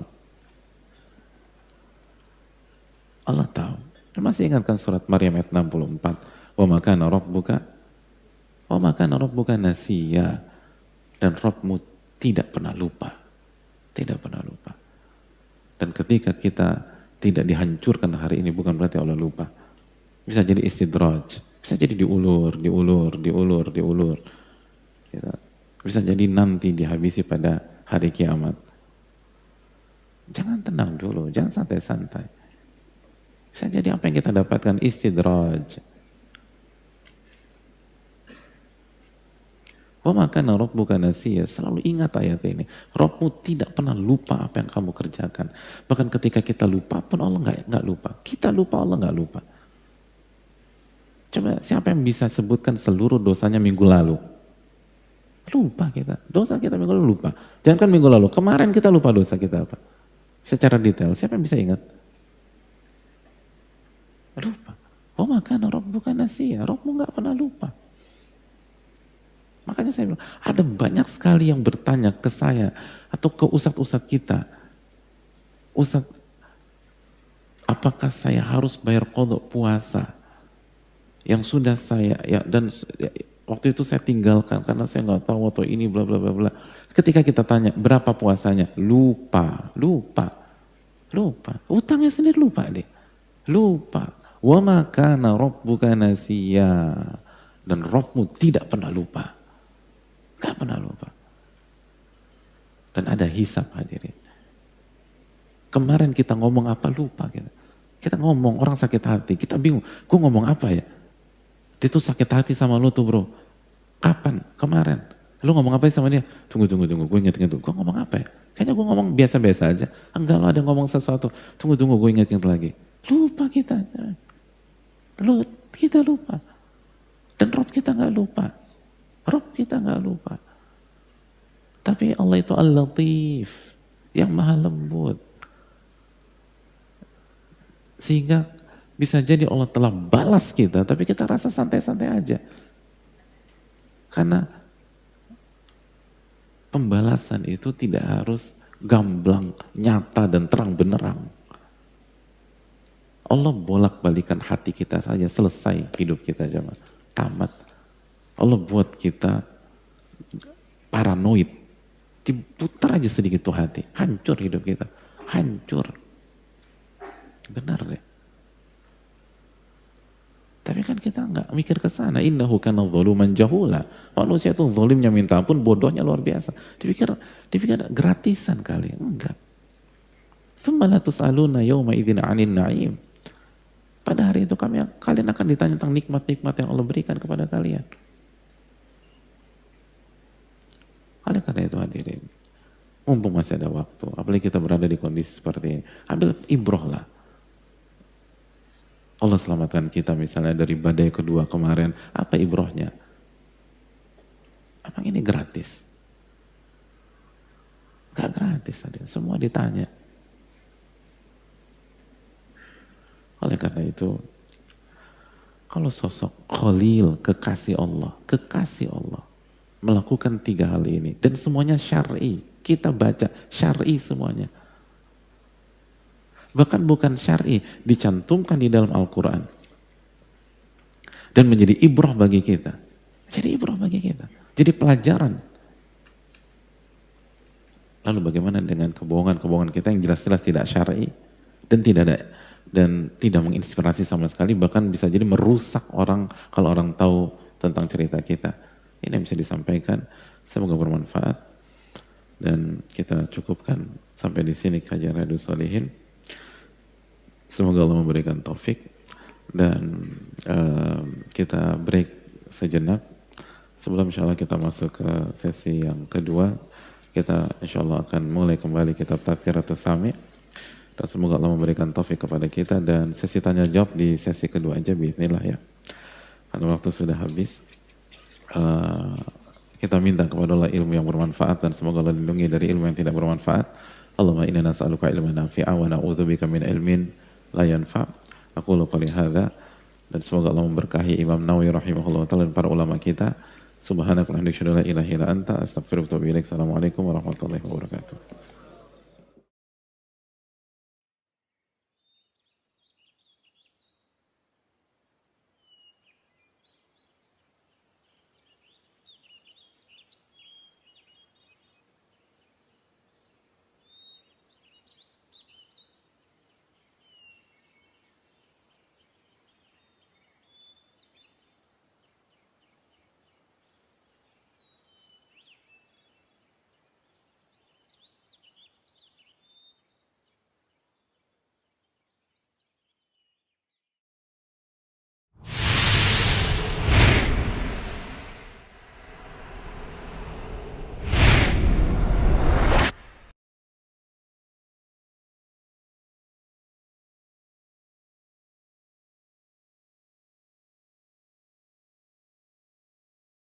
Allah tahu. Masih ingatkan surat Maryam ayat 64. Wa ma kana rabbuka nasiya. Dan Rabbmu tidak pernah lupa. Tidak pernah lupa. Dan ketika kita tidak dihancurkan hari ini bukan berarti Allah lupa. Bisa jadi istidraj. Bisa jadi diulur. Bisa jadi nanti dihabisi pada hari kiamat. Jangan tenang dulu, jangan santai-santai. Bisa jadi apa yang kita dapatkan istidraj. Wa ma kana rabbuka nasiya. Selalu ingat ayat ini. Rabbmu tidak pernah lupa apa yang kamu kerjakan. Bahkan ketika kita lupa pun Allah nggak lupa. Kita lupa, Allah nggak lupa. Coba siapa yang bisa sebutkan seluruh dosanya minggu lalu? Lupa kita. Dosa kita minggu lalu lupa. Jangan kan minggu lalu. Kemarin kita lupa dosa kita apa? Secara detail. Siapa yang bisa ingat? Lupa. Oh maka Rabbuka nasiya. Rabbmu nggak pernah lupa. Makanya saya bilang, ada banyak sekali yang bertanya ke saya atau ke ustadz-ustadz kita. Ustadz, apakah saya harus bayar qadha puasa? Yang sudah saya, waktu itu saya tinggalkan karena saya nggak tahu atau ini bla bla bla bla. Ketika kita tanya berapa puasanya, lupa. Utangnya sendiri lupa deh. Lupa. Wa ma kana rabbuka nasiya. Dan Rabbmu tidak pernah lupa. Gak pernah lupa. Dan ada hisab hadirin. Kemarin kita ngomong apa lupa kita. Kita ngomong orang sakit hati, kita bingung. Gue ngomong apa ya? Dia tuh sakit hati sama lu tuh bro. Kapan? Kemarin. Lu ngomong apa sama dia? Tunggu. Gue inget-inget tuh. Gue ngomong apa ya? Kayaknya gue ngomong biasa-biasa aja. Enggak, lo ada ngomong sesuatu. Tunggu. Gue inget-inget lagi. Lupa kita. Kita lupa. Dan Rabb kita gak lupa. Tapi Allah itu Al-Latif. Yang maha lembut. Sehingga bisa jadi Allah telah balas kita, tapi kita rasa santai-santai aja. Karena pembalasan itu tidak harus gamblang, nyata dan terang benerang. Allah bolak-balikan hati kita saja, selesai hidup kita jemaah. Tamat. Allah buat kita paranoid. Diputar aja sedikit tuh hati, hancur hidup kita. Hancur. Benar deh. Tapi kan kita enggak mikir ke sana. Innahu kana zaluman jahula. Manusia itu zalimnya minta ampun, bodohnya luar biasa. Dipikir gratisan kali. Enggak. Tsumma la tus'aluna yawma idzin 'anil na'im. Pada hari itu kalian akan ditanya tentang nikmat-nikmat yang Allah berikan kepada kalian. Oleh karena itu hadirin, mumpung masih ada waktu, apalagi kita berada di kondisi seperti ini, ambil ibroh lah. Allah selamatkan kita misalnya dari badai kedua kemarin, apa ibrohnya? Emang ini gratis? Gak gratis hadirin, semua ditanya. Oleh karena itu, kalau sosok Khalil, kekasih Allah, melakukan 3 hal ini, dan semuanya syar'i, kita baca syar'i semuanya. Bahkan bukan syar'i, dicantumkan di dalam Al-Quran. Dan menjadi ibrah bagi kita. Jadi pelajaran. Lalu bagaimana dengan kebohongan-kebohongan kita yang jelas-jelas tidak syar'i dan tidak menginspirasi sama sekali, bahkan bisa jadi merusak orang kalau orang tahu tentang cerita kita. Ini yang bisa disampaikan, semoga bermanfaat. Dan kita cukupkan sampai di sini kajian Riyadhus Shalihin. Semoga Allah memberikan taufik. Dan kita break sejenak sebelum insya Allah kita masuk ke sesi yang kedua. Kita insya Allah akan mulai kembali kitab Tadhkiratus Sami', dan semoga Allah memberikan taufik kepada kita. Dan sesi tanya jawab di sesi kedua aja bismillah ya, karena waktu sudah habis. Kita minta kepada Allah ilmu yang bermanfaat, dan semoga Allah lindungi dari ilmu yang tidak bermanfaat. Allahumma inna nas'aluka ilman nafi'a wa na'udzubika min ilmin la yanfa'. Aqulu qouli hadza, dan semoga Allah memberkahi Imam Nawawi rahimahullah ta'ala dan para ulama kita. Subhanaka wa bihamdika asyhadu an la ilaha illa anta astaghfiruka wa atubu ilaik. Assalamualaikum warahmatullahi wabarakatuh.